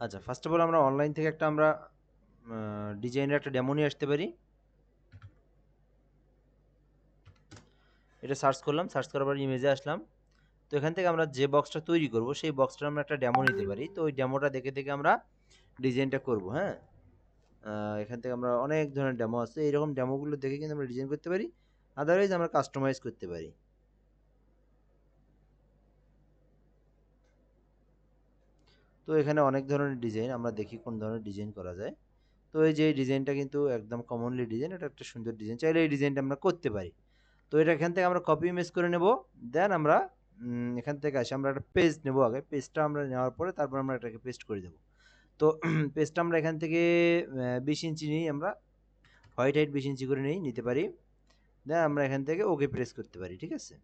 আচ্ছা, first of all আমরা online থেকে আমরা ডিজাইনের একটা ডেমো নিয়ে আসতে পারি। এটা সার্চ করলাম, সার্চ করার পর ইমেজে আসলাম। তো এখান থেকে আমরা যে বক্সটা তৈরি করব সেই বক্সটার আমরা একটা ডেমো নিতে পারি। তো ওই ডেমোটা দেখে দেখে আমরা ডিজাইনটা করব। হ্যাঁ, এখান থেকে আমরা অনেক ধরনের ডেমো আছে, এইরকম ডেমোগুলো দেখে কিন্তু আমরা ডিজাইন করতে পারি। আদারওয়াইজ আমরা কাস্টমাইজ করতে পারি। তো এখানে অনেক ধরনের ডিজাইন, আমরা দেখি কোন ধরনের ডিজাইন করা যায়। তো এই যে এই ডিজাইনটা কিন্তু একদম কমনলি ডিজাইন, এটা একটা সুন্দর ডিজাইন, চাইলে এই ডিজাইনটা আমরা করতে পারি। তো এটা এখান থেকে আমরা কপি ইমেজ করে নেব। দেন আমরা এখান থেকে আসি, আমরা একটা পেজ নেব। আগে পেজটা আমরা নেওয়ার পরে তারপর আমরা এটাকে পেস্ট করে দেব। তো পেজটা আমরা এখান থেকে 20 ইঞ্চি নিই, আমরা হোয়াইট হাইট 20 ইঞ্চি করে নিতে পারি। দেন আমরা এখান থেকে ওকে প্রেস করতে পারি, ঠিক আছে।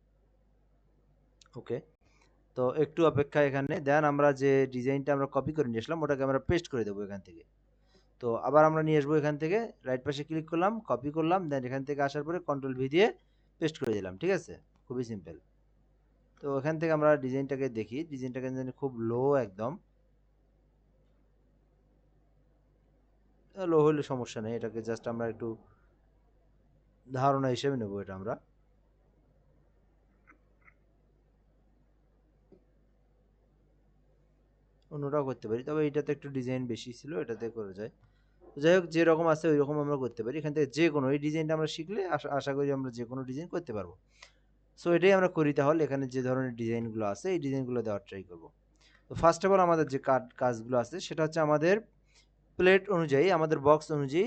ওকে, তো একটু অপেক্ষা এখানে। দেন আমরা যে ডিজাইনটা আমরা কপি করে নিয়ে আসলাম ওটাকে আমরা পেস্ট করে দেবো এখান থেকে। তো আবার আমরা নিয়ে আসবো এখান থেকে, রাইট পাশে ক্লিক করলাম, কপি করলাম, দেন এখান থেকে আসার পরে কন্ট্রোল ভি দিয়ে পেস্ট করে দিলাম, ঠিক আছে। খুবই সিম্পল। তো এখান থেকে আমরা ডিজাইনটাকে দেখি, ডিজাইনটাকে খুব লো, একদম লো হলে সমস্যা নেই, এটাকে জাস্ট আমরা একটু ধারণা হিসেবে নেব। এটা আমরা অন্যটাও করতে পারি, তবে এটাতে একটু ডিজাইন বেশি ছিল, এটাতে করে যায়। তো যাই হোক, যেরকম আছে ওই রকম আমরা করতে পারি। এখান থেকে যে কোনো এই ডিজাইনটা আমরা শিখলে আশা করি আমরা যে কোনো ডিজাইন করতে পারবো। সো এটাই আমরা করি। তাহলে এখানে যে ধরনের ডিজাইনগুলো আছে এই ডিজাইনগুলো দেওয়ার ট্রাই করব। তো ফার্স্ট অফ অল আমাদের যে কাজগুলো আছে সেটা হচ্ছে আমাদের প্লেট অনুযায়ী, আমাদের বক্স অনুযায়ী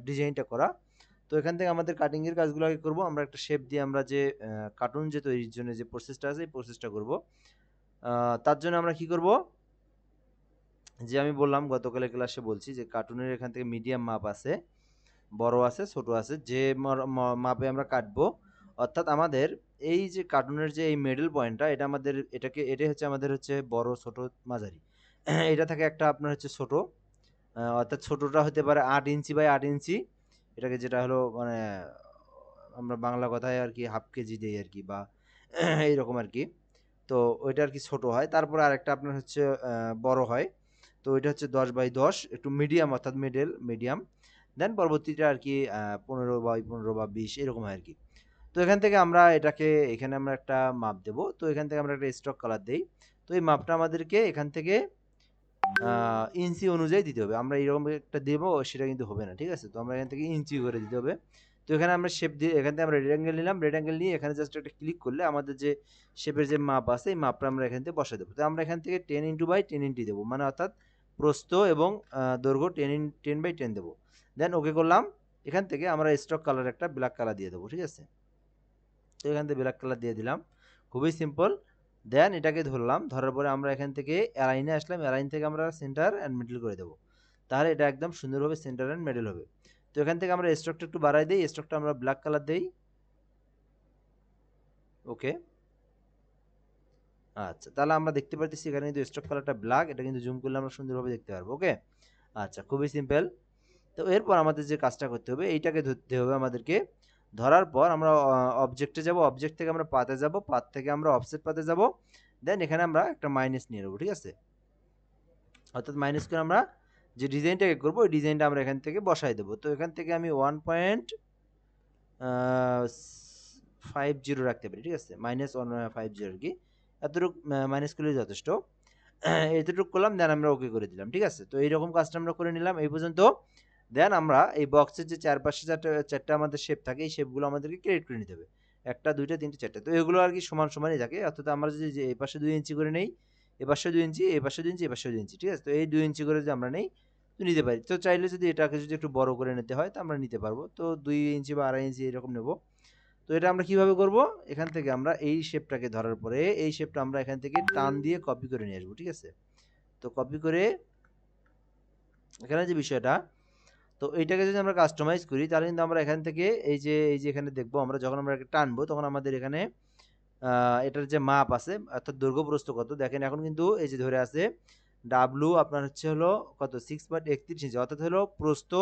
ডিজাইনটা করা। তো এখান থেকে আমাদের কাটিংয়ের কাজগুলো আগে করবো। আমরা একটা শেপ দিয়ে আমরা যে কার্টুন যে তৈরির জন্য যে প্রসেসটা আছে এই প্রসেসটা করব। তার জন্য আমরা কি করব, যে আমি বললাম গতকালের ক্লাসে বলছি যে কার্টুনের এখান থেকে মিডিয়াম মাপ আছে, বড় আছে, ছোট আছে, যে মাপে আমরা কাটবো। অর্থাৎ আমাদের এই যে কার্টুনের যে এই মিডল পয়েন্টটা, এটা আমাদের এটাই হচ্ছে আমাদের হচ্ছে বড়, ছোট, মাঝারি। এটা থাকে একটা আপনার হচ্ছে ছোট, অর্থাৎ ছোটটা হতে পারে 8 ইঞ্চি বাই 8 ইঞ্চি, এটাকে যেটা হলো মানে আমরা বাংলা কথায় আর কি হাফ কেজি দেই আর কি, বা এইরকম আর কি। তো ওইটা আর কি ছোট হয়। তারপরে আরেকটা আপনার হচ্ছে বড় হয়। তো ওইটা হচ্ছে 10 বাই 10, একটু মিডিয়াম, অর্থাৎ মিডিয়াম। দেন পরবর্তীটা আর কি 15 বাই 15 বা 20 এরকম হয় আর কি। তো এখান থেকে আমরা এটাকে, এখানে আমরা একটা মাপ দেব। তো এখান থেকে আমরা একটা স্টক কালার দেই। তো এই মাপটা আমাদেরকে এখান থেকে ইঞ্চি অনুযায়ী দিতে হবে। আমরা এরকম একটা দেবো, সেটা কিন্তু হবে না, ঠিক আছে। তো আমরা এখান থেকে ইঞ্চি করে দিতে হবে। তো এখানে আমরা শেপ দিয়ে, এখান থেকে আমরা রেক্ট্যাঙ্গেল নিলাম, রেক্ট্যাঙ্গেল নিয়ে এখানে জাস্ট একটা ক্লিক করলে আমাদের যে শেপের যে মাপ আছে এই মাপটা আমরা এখান থেকে বসাই দেবো। তো আমরা এখান থেকে 10 ইন্টু বাই 10 ইঞ্চি দেবো, মানে অর্থাৎ প্রস্থ এবং দৈর্ঘ্য 10 বাই 10 দেবো। দেন ওকে করলাম। এখান থেকে আমরা স্টক কালার একটা ব্ল্যাক কালার দিয়ে দেবো, ঠিক আছে। তো এখান থেকে ব্ল্যাক কালার দিয়ে দিলাম, খুবই সিম্পল। দেন এটাকে ধরলাম, ধরার পরে আমরা এখান থেকে অ্যালাইনে আসলাম, অ্যালাইন থেকে আমরা সেন্টার অ্যান্ড মিডল করে দেবো। তাহলে এটা একদম সুন্দরভাবে সেন্টার অ্যান্ড মিডল হবে। তো এখান থেকে আমরা স্ট্রোকটা একটু বাড়াই দিই, স্ট্রোকটা আমরা ব্ল্যাক কালার দেই। ওকে, আচ্ছা, তাহলে আমরা দেখতে পাচ্ছি এখানে কিন্তু স্ট্রোক কালারটা ব্ল্যাক, এটা কিন্তু জুম করলে আমরা সুন্দরভাবে দেখতে পারবো। ওকে, আচ্ছা, খুবই সিম্পল। তো এরপর আমাদের যে কাজটা করতে হবে, এইটাকে ধরতে হবে আমাদেরকে। ধরার পর আমরা অবজেক্টে যাব, অবজেক্ট থেকে আমরা পাতে যাব, পাত থেকে আমরা অফসেট পাতে যাব। দেন এখানে আমরা একটা মাইনাস নিয়ে নেবো, ঠিক আছে। অর্থাৎ মাইনাস করে আমরা যে ডিজাইনটাকে করবো ওই ডিজাইনটা আমরা এখান থেকে বসাই দেবো। তো এখান থেকে আমি 1.50 রাখতে পারি, ঠিক আছে, -150 আর কি। এতটুকু মাইনাস করলে যথেষ্ট। এতটুকু করলাম, দেন আমরা ওকে করে দিলাম, ঠিক আছে। তো এইরকম কাজটা আমরা করে নিলাম এই পর্যন্ত। দেন আমরা এই বক্সের যে চারপাশে চারটা আমাদের শেপ থাকে, এই শেপগুলো আমাদেরকে ক্রিয়েট করে নিতে হবে। একটা, দুইটা, তিনটে, চারটে। তো এগুলো আর কি সমান সমানই থাকে। অর্থাৎ আমরা যদি যে এই পাশে 2 ইঞ্চি করে নেই, এ পাশে 2 ইঞ্চি, এ পাশে 2 ইঞ্চি, এ পাশে 2 ইঞ্চি, ঠিক আছে। তো এই 2 ইঞ্চি করে যদি আমরা নেই তো নিতে পারি। তো চাইলে যদি এটাকে যদি একটু বড় করে নিতে হয় তো আমরা নিতে পারবো। তো 2 ইঞ্চি বা 2.5 ইঞ্চি এরকম নেব। তো এটা আমরা কিভাবে করব, এখান থেকে আমরা এই শেপটাকে ধরার পরে এই শেপটা আমরা এখান থেকে টান দিয়ে কপি করে নিয়ে আসবো, ঠিক আছে। তো কপি করে এখানে যে বিষয়টা, তো এইটাকে যদি আমরা কাস্টমাইজ করি তাহলে কিন্তু আমরা এখান থেকে এই যে এখানে দেখবো, আমরা যখন আমরা টানবো তখন আমাদের এখানে এটার যে মাপ আছে, অর্থাৎ দৈর্ঘ্য প্রস্থ কত দেখেন। এখন কিন্তু এই যে ধরে আছে ডাব্লু আপনার হচ্ছে হলো কত 6.31 ইঞ্চি, অর্থাৎ হলো প্রস্থ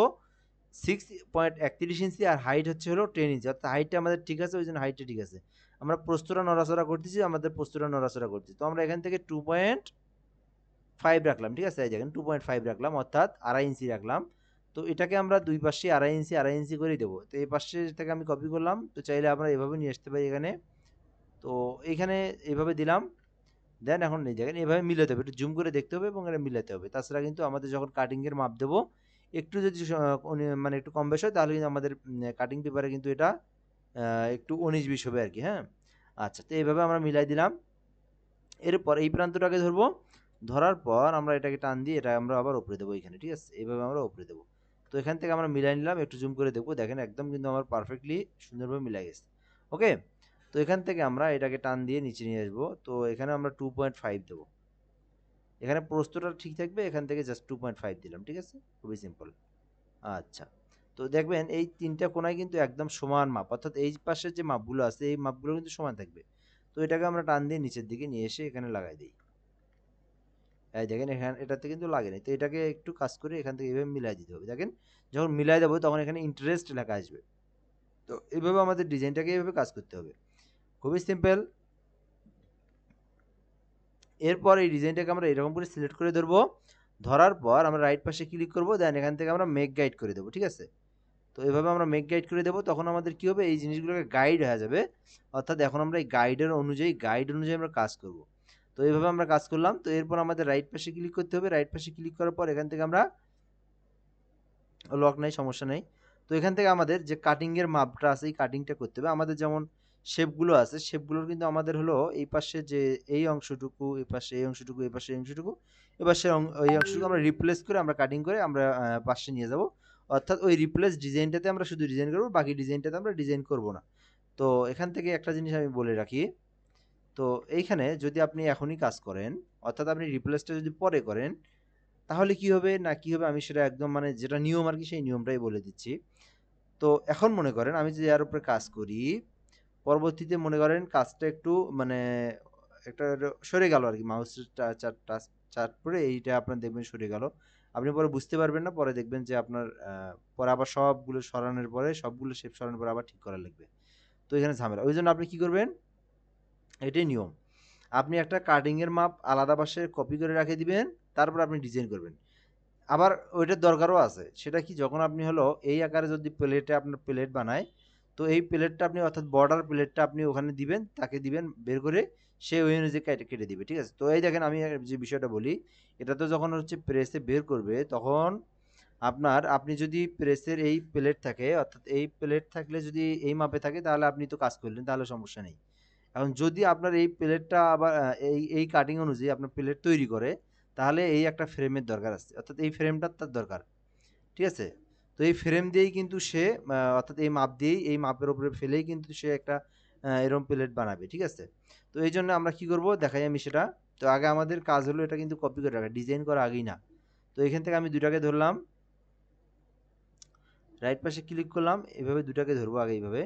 6.31 ইঞ্চি, আর হাইট হচ্ছে হলো 10 ইঞ্চি। অর্থাৎ হাইটটা আমাদের ঠিক আছে, ওই জন্য হাইটটা ঠিক আছে। আমরা প্রস্থটা নড়াচড়া করতেছি, আমাদের প্রস্থটা নড়াচড়া করতেছি। তো আমরা এখান থেকে 5 রাখলাম, ঠিক আছে? এই দেখেন 2.5 রাখলাম, অর্থাৎ 2.5 ইঞ্চি রাখলাম। তো এটাকে আমরা দুই পাশে 2.5 ইঞ্চি করে দেবো। তো এই পাশে থেকে আমি কপি করলাম, তো চাইলে আমরা এভাবে নিয়ে আসতে পারি এখানে। তো এইখানে এভাবে দিলাম, দেন এখন এই দেখেন এভাবে মিলাতে হবে, একটু জুম করে দেখতে হবে এবং এটা মিলাতে হবে। তাছাড়া কিন্তু আমাদের যখন কাটিংয়ের মাপ দেবো, একটু যদি মানে একটু কম বেশ হয়, তাহলে কিন্তু আমাদের কাটিং পেপারে কিন্তু এটা একটু 19-20 হবে আর কি, হ্যাঁ? আচ্ছা, তো এইভাবে আমরা মিলাই দিলাম। এরপর এই প্রান্তটাকে ধরবো, ধরার পর আমরা এটাকে টান দিয়ে এটা আমরা আবার উপরে দেবো এখানে, ঠিক আছে? এইভাবে আমরা উপরে দেবো। তো এখান থেকে আমরা মিলাই নিলাম, একটু জুম করে দেখবো, দেখেন একদম কিন্তু আমার পারফেক্টলি সুন্দরভাবে মিলাই গেছে। ওকে, তো এখান থেকে আমরা এটাকে টান দিয়ে নিচে নিয়ে আসবো। তো এখানে আমরা 2.5 দেবো, এখানে প্রস্থটা ঠিক থাকবে, এখান থেকে জাস্ট 2.5 দিলাম, ঠিক আছে? খুবই সিম্পল। আচ্ছা, তো দেখবেন এই তিনটা কোণায় কিন্তু একদম সমান মাপ, অর্থাৎ এই পাশের যে মাপগুলো আছে এই মাপগুলো কিন্তু সমান থাকবে। তো এটাকে আমরা টান দিয়ে নিচের দিকে নিয়ে এসে এখানে লাগাই দিই। এই দেখেন এখানে এটাতে কিন্তু লাগে নাই। তো এটাকে একটু কাজ করে এখান থেকে এভাবে মিলাই দিতে হবে। দেখেন যখন মিলাই দেবো তখন এখানে ইন্টারেস্ট লেখা আসবে। তো এইভাবে আমাদের ডিজাইনটাকে এইভাবে কাজ করতে হবে, খুবই সিম্পল। এরপর এই ডিজাইনটাকে আমরা এরকম করে সিলেক্ট করে ধরবো, ধরার পর আমরা রাইট পাশে ক্লিক করবো, দেন এখান থেকে আমরা মেক গাইড করে দেবো, ঠিক আছে? তো এভাবে আমরা মেক গাইড করে দেবো, তখন আমাদের কি হবে, এই জিনিসগুলোকে গাইড হয়ে যাবে। অর্থাৎ এখন আমরা এই গাইড অনুযায়ী আমরা কাজ করব। তো এইভাবে আমরা কাজ করলাম। তো এরপর আমাদের রাইট পাশে ক্লিক করতে হবে, রাইট পাশে ক্লিক করার পর এখান থেকে আমরা লক নাই, সমস্যা নেই। তো এখান থেকে আমাদের যে কাটিংয়ের মাপটা আছে এই কাটিংটা করতে হবে। আমাদের যেমন শেপগুলো আছে, শেপগুলোর কিন্তু আমাদের হলো এই পাশে যে এই অংশটুকু, এই পাশে এই অংশটুকু, এই পাশে এই অংশটুকু, এই পাশে এই অংশটুকু আমরা রিপ্লেস করে আমরা কাটিং করে আমরা পাশে নিয়ে যাব। অর্থাৎ ওই রিপ্লেস ডিজাইনটাতে আমরা শুধু ডিজাইন করব, বাকি ডিজাইনটাতে আমরা ডিজাইন করব না। তো এখান থেকে একটা জিনিস আমি বলে রাখি, তো এইখানে যদি আপনি এখনই কাজ করেন, অর্থাৎ আপনি রিপ্লেসটা যদি পরে করেন, তাহলে কি হবে না কি হবে আমি সেটা একদম মানে যেটা নিয়ম আর কি সেই নিয়মটাই বলে দিচ্ছি। তো এখন মনে করেন আমি যদি এর উপরে কাজ করি, পরবর্তীতে মনে করেন কাজটা একটু মানে একটা সরে গেল আর কি, মাউসের চার পরে এইটা আপনার দেখবেন সরে গেল। আপনি পরে বুঝতে পারবেন না, পরে দেখবেন যে আপনার পরে আবার সবগুলো সরানোর পরে সবগুলো শেপ সরানোর পরে আবার ঠিক করা লাগবে। তো এখানে ঝামেলা, ওই জন্য আপনি কি করবেন, এটাই নিয়ম। আপনি একটা কাটিং এর মাপ আলাদা পাশে কপি করে রেখে দিবেন, তারপর আপনি ডিজাইন করবেন। আবার ওইটার দরকারও আছে, সেটা কি, যখন আপনি হলো এই আকারে যদি প্লেটে আপনার প্লেট বানায়, তো এই প্লেটটা আপনি অর্থাৎ বর্ডার প্লেটটা আপনি ওখানে দিবেন, তাকে দিবেন বের করে, সে ওই অনুযায়ী কেটে কেটে দিবে, ঠিক আছে? তো এই দেখেন আমি যে বিষয়টা বলি, এটা তো যখন হচ্ছে প্রেসে বের করবে, তখন আপনি যদি প্রেসের এই প্লেট থাকে, অর্থাৎ এই প্লেট থাকলে যদি এই মাপে থাকে, তাহলে আপনি তো কাজ করলেন, তাহলে সমস্যা নেই। এখন যদি আপনার এই প্লেটটা আবার এই কাটিং অনুযায়ী আপনার প্লেট তৈরি করে, তাহলে এই একটা ফ্রেমের দরকার আছে, অর্থাৎ এই ফ্রেমটা তার দরকার, ঠিক আছে? তো এই ফ্রেম দিয়েই কিন্তু সে অর্থাৎ এই মাপ দিয়েই এই মাপের উপরে ফেলেই কিন্তু সে একটা এরকম প্লেট বানাবে, ঠিক আছে? তো এই জন্য আমরা কি করব দেখাই আমি সেটা। তো আগে আমাদের কাজ হলো এটা কিন্তু কপি করে রাখা, ডিজাইন করা আগেই না। তো এখান থেকে আমি দুটাকে ধরলাম, রাইট পাশে ক্লিক করলাম, এভাবে দুটাকে ধরবো আগে এইভাবে,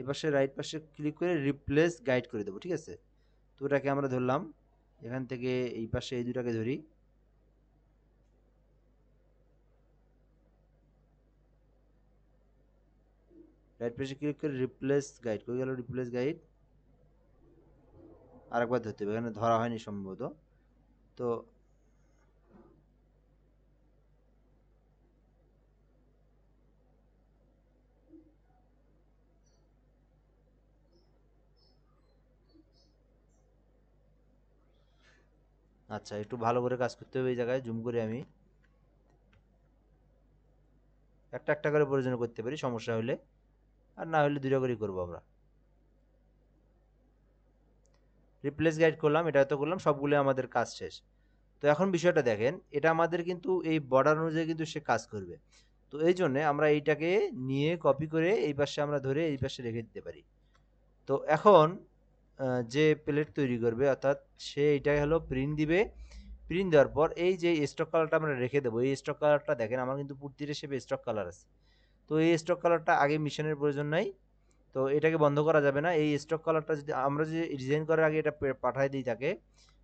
এপাশে রাইট পাশে ক্লিক করে রিপ্লেস গাইড করে দেবো, ঠিক আছে? তো ওটাকে আমরা ধরলাম, এখান থেকে এই পাশে এই দুটাকে ধরি, রাইট পাশে ক্লিক করে রিপ্লেস গাইড করে গেল, রিপ্লেস গাইড আরেকবার ধরতে হবে, এখানে ধরা হয়নি সম্ভবত। তো আচ্ছা, একটু ভালো করে কাজ করতে হবে, এই জায়গায় জুম করে আমি একটা একটা করে প্রয়োজন করতে পারি সমস্যা হলে, আর না হলে দুইটা করেই করবো আমরা। রিপ্লেস গাইড করলাম, এটা তো করলাম, সবগুলো আমাদের কাজ শেষ। তো এখন বিষয়টা দেখেন, এটা আমাদের কিন্তু এই বর্ডার অনুযায়ী কিন্তু সে কাজ করবে। তো এই জন্য আমরা এইটাকে নিয়ে কপি করে এই পাশে আমরা ধরে এই পাশে রেখে দিতে পারি। তো এখন যে প্লেট তৈরি করবে, অর্থাৎ সে এইটাই হলো প্রিন্ট দিবে, প্রিন্ট দেওয়ার পর এই যে স্টক কালারটা আমরা রেখে দেবো, এই স্টক কালারটা দেখেন আমার কিন্তু প্রতিটা শেপে স্টক কালার আছে। তো এই স্টক কালারটা আগে মিশনের প্রয়োজন নাই, তো এটাকে বন্ধ করা যাবে না। এই স্টক কালারটা যদি আমরা যে ডিজাইন করার আগে এটা পাঠায় দিই তাকে,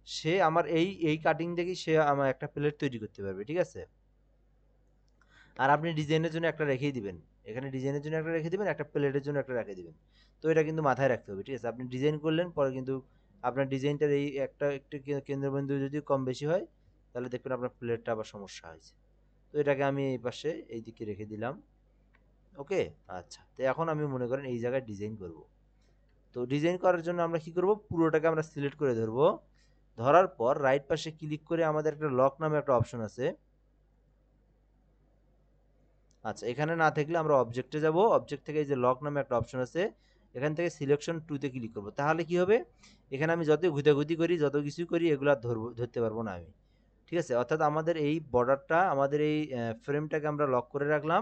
সে আমার এই কাটিং দেখেই সে আমার একটা প্লেট তৈরি করতে পারবে, ঠিক আছে? আর আপনি ডিজাইনের জন্য একটা রেখেই দিবেন, এখানে ডিজাইনের জন্য একটা রেখে দিবেন, একটা প্লেটের জন্য একটা রেখে দিবেন। তো এটা কিন্তু মাথায় রাখতে হবে, ঠিক আছে? আপনি ডিজাইন করলেন, পরে কিন্তু আপনার ডিজাইনটার এই একটা একটু কেন্দ্রবিন্দু যদি কম বেশি হয়, তাহলে দেখবেন আপনার প্লেটটা আবার সমস্যা হয়েছে। তো এটাকে আমি এই পাশে এই দিকে রেখে দিলাম। ওকে, আচ্ছা, তো এখন আমি মনে করেন এই জায়গায় ডিজাইন করব। তো ডিজাইন করার জন্য আমরা কি করব, পুরোটাকে আমরা সিলেক্ট করে ধরবো। ধরার পর রাইট পাশে ক্লিক করে আমাদের একটা লক নামে একটা অপশন আছে। আচ্ছা, এখানে না থাকলে আমরা অবজেক্টে যাব, অবজেক্ট থেকে এই যে লক নামে একটা অপশন আছে, এখান থেকে সিলেকশন টুতে ক্লিক করব। তাহলে কি হবে, এখানে আমি যত ঘুতাঘুতি করি, যত কিছু করি, এগুলো আর ধরতে পারবো না আমি। ঠিক আছে, অর্থাৎ আমাদের এই বর্ডারটা, আমাদের এই ফ্রেমটাকে আমরা লক করে রাখলাম।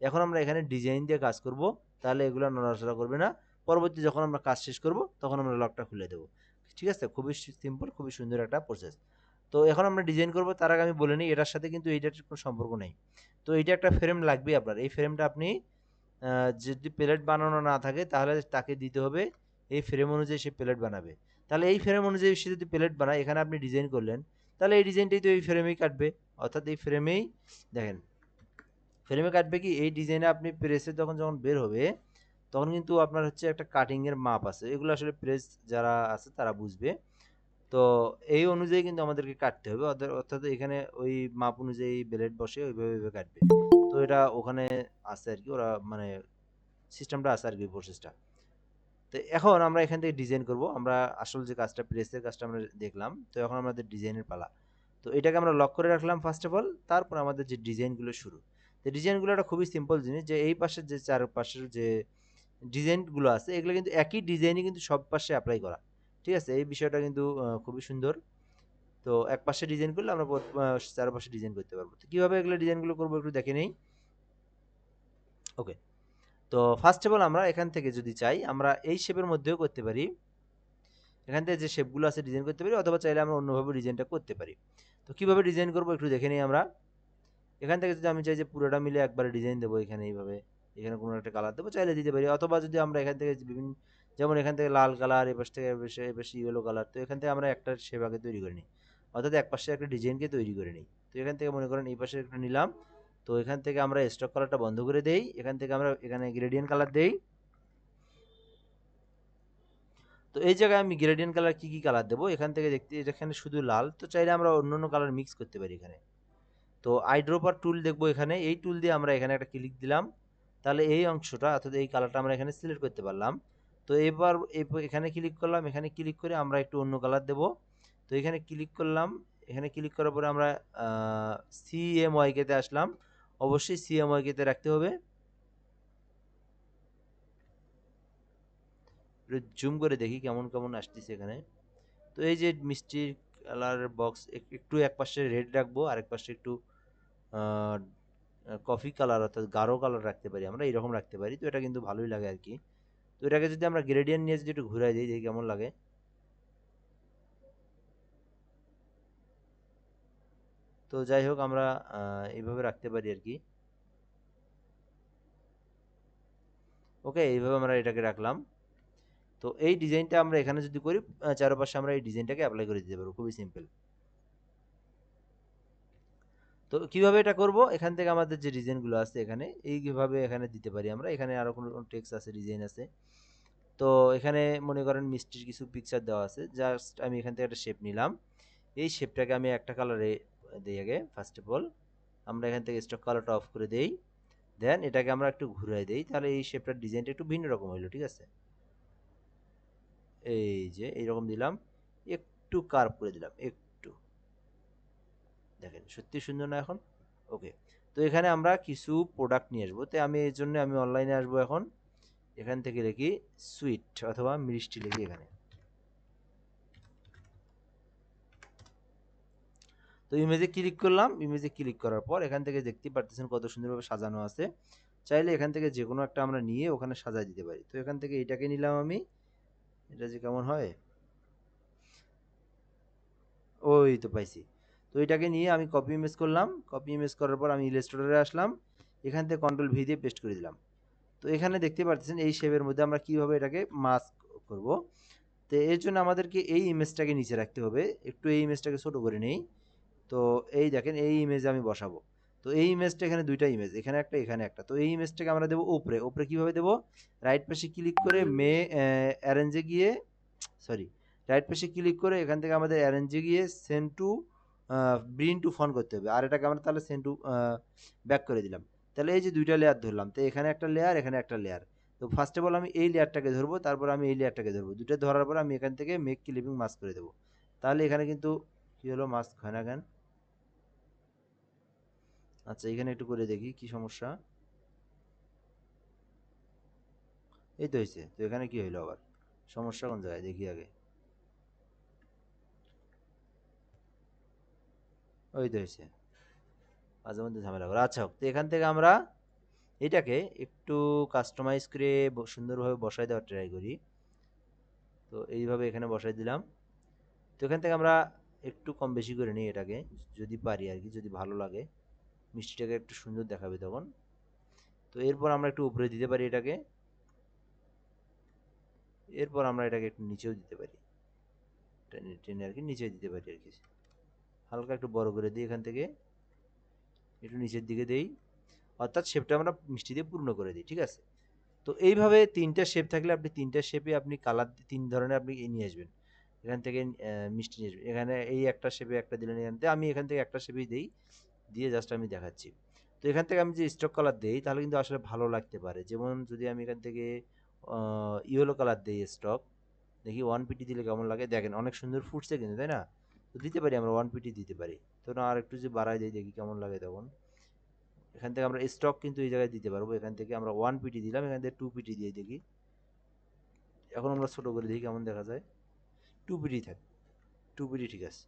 এখন আমরা এখানে ডিজাইন দিয়ে কাজ করব, তাহলে এগুলো নড়াচড়া করবে না। পরবর্তী যখন আমরা কাজ শেষ করব তখন আমরা লকটা খুলে দেবো। ঠিক আছে, খুবই সিম্পল, খুবই সুন্দর একটা প্রসেস। তো এখন আমরা ডিজাইন করব, তার আগে আমি বলে নিই এটার সাথে কিন্তু এইটার কোনো সম্পর্ক নেই। তো এইটা একটা ফ্রেম লাগবে আপনার। এই ফ্রেমটা আপনি যদি প্লেট বানানো না থাকে তাহলে তাকে দিতে হবে, এই ফ্রেম অনুযায়ী সে প্লেট বানাবে। তাহলে এই ফ্রেম অনুযায়ী সে যদি প্লেট বানায়, এখানে আপনি ডিজাইন করলেন, তাহলে এই ডিজাইনটাই তো এই ফ্রেমেই কাটবে। অর্থাৎ এই ফ্রেমেই দেখেন, ফ্রেমে কাটবে কি, এই ডিজাইনে আপনি প্রেসে যখন বের হবে, তখন কিন্তু আপনার হচ্ছে একটা কাটিংয়ের মাপ আছে। এগুলো আসলে প্রেস যারা আছে তারা বুঝবে। তো এই অনুযায়ী কিন্তু আমাদেরকে কাটতে হবে, অর্থাৎ এখানে ওই মাপ অনুযায়ী ব্লেড বসে ওইভাবে কাটবে। তো এটা ওখানে আছে আর কি, ওরা মানে সিস্টেমটা আছে আর কি, প্রসেসটা। তো এখন আমরা এখান থেকে ডিজাইন করব। আমরা আসল যে কাজটা, প্রেসের কাজটা আমরা দেখলাম, তো এখন আমাদের ডিজাইনের পালা। তো এটাকে আমরা লক করে রাখলাম ফার্স্ট অফ অল। তারপর আমাদের যে ডিজাইনগুলো শুরু। তো ডিজাইনগুলো একটা খুবই সিম্পল জিনিস, যে এই পাশের যে চারপাশের যে ডিজাইনগুলো আছে, এগুলো কিন্তু একই ডিজাইনই কিন্তু সব পাশে অ্যাপ্লাই করা। ঠিক আছে, এই বিষয়টা কিন্তু খুবই সুন্দর। তো এক পাশে ডিজাইন করলে আমরা চারপাশে ডিজাইন করতে পারবো। তো কীভাবে এগুলো ডিজাইনগুলো করবো একটু দেখে নেই। ওকে, তো ফার্স্ট অফ অল আমরা এখান থেকে যদি চাই, আমরা এই শেপের মধ্যেও করতে পারি। এখান থেকে যে শেপগুলো আছে ডিজাইন করতে পারি, অথবা চাইলে আমরা অন্যভাবে ডিজাইনটা করতে পারি। তো কীভাবে ডিজাইন করবো একটু দেখে নিই আমরা। এখান থেকে যদি আমি চাই যে পুরোটা মিলে একবারে ডিজাইন দেবো, এখানে এইভাবে, এখানে কোনো একটা কালার দেবো, চাইলে দিতে পারি। অথবা যদি আমরা এখান থেকে বিভিন্ন, যেমন এখান থেকে লাল কালার, এপাশ থেকে বেশি ইয়েলো কালার, তো এখান থেকে আমরা একটা শেপ আগে তৈরি করে নিই, অর্থাৎ এক পাশে একটা ডিজাইনকে তৈরি করে নিই। তো এখান থেকে মনে করেন এই পাশে একটা নিলাম। তো এখান থেকে আমরা স্টক কালারটা বন্ধ করে দেই, এখান থেকে আমরা এখানে গ্রেডিয়েন্ট কালার দেই। তো এই জায়গায় আমি গ্রেডিয়েন্ট কালার কি কালার দেবো, এখান থেকে দেখতে, এখানে শুধু লাল, তো চাইলে আমরা অন্য কালার মিক্স করতে পারি এখানে। তো আইড্রপার টুল দেখবো এখানে, এই টুল দিয়ে আমরা এখানে একটা ক্লিক দিলাম, তাহলে এই অংশটা অর্থাৎ এই কালারটা আমরা এখানে সিলেক্ট করতে পারলাম। তো এবার এখানে ক্লিক করলাম, এখানে ক্লিক করে আমরা একটু অন্য কালার দেব। তো এখানে ক্লিক করলাম, এখানে ক্লিক করার পরে আমরা CMYK-তে আসলাম। অবশ্যই CMYK-তে রাখতে হবে। জুম করে দেখি কেমন কেমন আসতেছে এখানে। তো এই যে মিষ্টি কালার বক্স, একটু এক পাশে রেড রাখবো, আরেক পাশে একটু কফি কালার অর্থাৎ গাঢ় কালার রাখতে পারি, আমরা এইরকম রাখতে পারি। তো এটা কিন্তু ভালোই লাগে আর কি। তো এটাকে যদি আমরা গ্রেডিয়েন্ট নিয়ে যদি একটু ঘুরাই দিই, দেখি কেমন লাগে। তো যাই হোক, আমরা এইভাবে রাখতে পারি আর কি। ওকে, এইভাবে আমরা এটাকে রাখলাম। তো এই ডিজাইনটা আমরা এখানে যদি করি, চারপাশে আমরা এই ডিজাইনটাকে অ্যাপ্লাই করে দিতে পারবো, খুবই সিম্পল। তো কিভাবে এটা করব, এখান থেকে আমাদের যে ডিজাইনগুলো আছে এখানে এইভাবে এখানে দিতে পারি আমরা। এখানে আরো কোনো টেক্সট আছে, ডিজাইন আছে। তো এখানে মনে করেন মিষ্টির কিছু পিকচার দেওয়া আছে, জাস্ট আমি এখান থেকে একটা শেপ নিলাম। এই শেপটাকে আমি একটা কালারে দিই আগে। ফার্স্ট অফ অল আমরা এখান থেকে স্টক কালারটা অফ করে দেই, দেন এটাকে আমরা একটু ঘুরাই দেই, তাহলে এই শেপটার ডিজাইনটা একটু ভিন্ন রকম হইলো। ঠিক আছে, এই যে এইরকম দিলাম, একটু কার্ভ করে দিলাম একটু, দেখেন সত্যি সুন্দর না এখন। ওকে, তো এখানে আমরা কিছু প্রোডাক্ট নিয়ে আসবো। তো আমি এই জন্য আমি অনলাইনে আসবো এখন। এখান থেকে লিখি সুইট অথবা মিষ্টি লিখি এখানে। তো ইমেজে ক্লিক করলাম, ইমেজে ক্লিক করার পর এখান থেকে দেখতে পারতেছেন কত সুন্দরভাবে সাজানো আছে। চাইলে এখান থেকে যে কোনো একটা আমরা নিয়ে ওখানে সাজাই দিতে পারি। তো এখান থেকে এটাকে নিলাম আমি, এটা যে কেমন হয়, ওই তো পাইছি। তো এটাকে নিয়ে আমি কপি ইমেজ করলাম, কপি ইমেজ করার পর আমি ইলাস্ট্রেটরে আসলাম, এখান থেকে কন্ট্রোল-V দিয়ে পেস্ট করে দিলাম। তো এখানে দেখতে পাচ্ছেন এই শেপের মধ্যে আমরা কিভাবে এটাকে মাস্ক করব। তো এর জন্য আমাদেরকে এই ইমেজটাকে নিচে রাখতে হবে, একটু এই ইমেজটাকে ছোট করে নেই। তো এই দেখেন, এই ইমেজে আমি বসাবো। তো এই ইমেজটা, এখানে দুইটা ইমেজ, এখানে একটা এখানে একটা। তো এই ইমেজটাকে আমরা দেবো উপরে। উপরে কিভাবে দেবো, রাইট পাশে ক্লিক করে অ্যারেঞ্জে গিয়ে, সরি, রাইট পাশে ক্লিক করে এখান থেকে আমাদের অ্যারেঞ্জে গিয়ে সেন্ড টু ব্রিন টু ফন করতে হবে, আর এটাকে আমরা তাহলে সেন্ড টু ব্যাক করে দিলাম। তাহলে এই যে দুইটা লেয়ার ধরলাম, তো এখানে একটা লেয়ার, এখানে একটা লেয়ার। তো ফার্স্ট অফ অল আমি এই লেয়ারটাকে ধরবো, তারপর আমি এই লেয়ারটাকে ধরবো, দুটো ধরার পর আমি এখান থেকে মেক ক্লিপিং মাস্ক করে দেবো। তাহলে এখানে কিন্তু কি হলো, মাস্ক হয় না কেন? আচ্ছা এখানে একটু করে দেখি কি সমস্যা। এই তো হয়েছে। তো এখানে কি হইলো আবার, সমস্যা কোন জায়গায় দেখি আগে। ওই তো হয়েছে, মাঝে মধ্যে ঝামেলা করে। আচ্ছা হোক, তো এখান থেকে আমরা এটাকে একটু কাস্টমাইজ করে সুন্দরভাবে বসাই দেওয়ার ট্রাই করি। তো এইভাবে এখানে বসাই দিলাম। তো এখান থেকে আমরা একটু কম বেশি করে নিই এটাকে, যদি পারি আর কি, যদি ভালো লাগে, মিষ্টিটাকে একটু সুন্দর দেখাবে তখন। তো এরপর আমরা একটু উপরে দিতে পারি এটাকে, এরপর আমরা এটাকে একটু নিচেও দিতে পারি, টেনে টেনে আর কি নিচে দিতে পারি আর কি। হালকা একটু বড় করে দিই এখান থেকে, একটু নিচের দিকে দেই, অর্থাৎ শেপটা আমরা মিষ্টি দিয়ে পূর্ণ করে দিই, ঠিক আছে। তো এইভাবে তিনটা শেপ থাকলে আপনি তিনটা শেপে আপনি কালার তিন ধরনের আপনি নিয়ে আসবেন এখান থেকে, মিষ্টি নিয়ে আসবেন। এখানে এই একটা শেপে একটা দিলেন, এখান থেকে আমি এখান থেকে একটা শেপেই দিই, দিয়ে জাস্ট আমি দেখাচ্ছি। তো এখান থেকে আমি যে স্টক কালার দিই তাহলে কিন্তু আসলে ভালো লাগতে পারে। যেমন যদি আমি এখান থেকে ইয়েলো কালার দিই স্টক, দেখি ওয়ান পিটি দিলে কেমন লাগে, দেখেন অনেক সুন্দর ফুটছে কিন্তু, তাই না? তো দিতে পারি আমরা ওয়ান পিটি দিতে পারি। তো না আর একটু যদি বাড়াই দিই দেখি কেমন লাগে তখন। এখান থেকে আমরা স্টক কিন্তু এই জায়গায় দিতে পারবো, এখান থেকে আমরা ওয়ান পিটি দিলাম, এখান থেকে টু পিটি দিয়ে দেখি। এখন আমরা ছোট করে দেখি কেমন দেখা যায়। টু পিটি থাক, টু পিটি ঠিক আছে।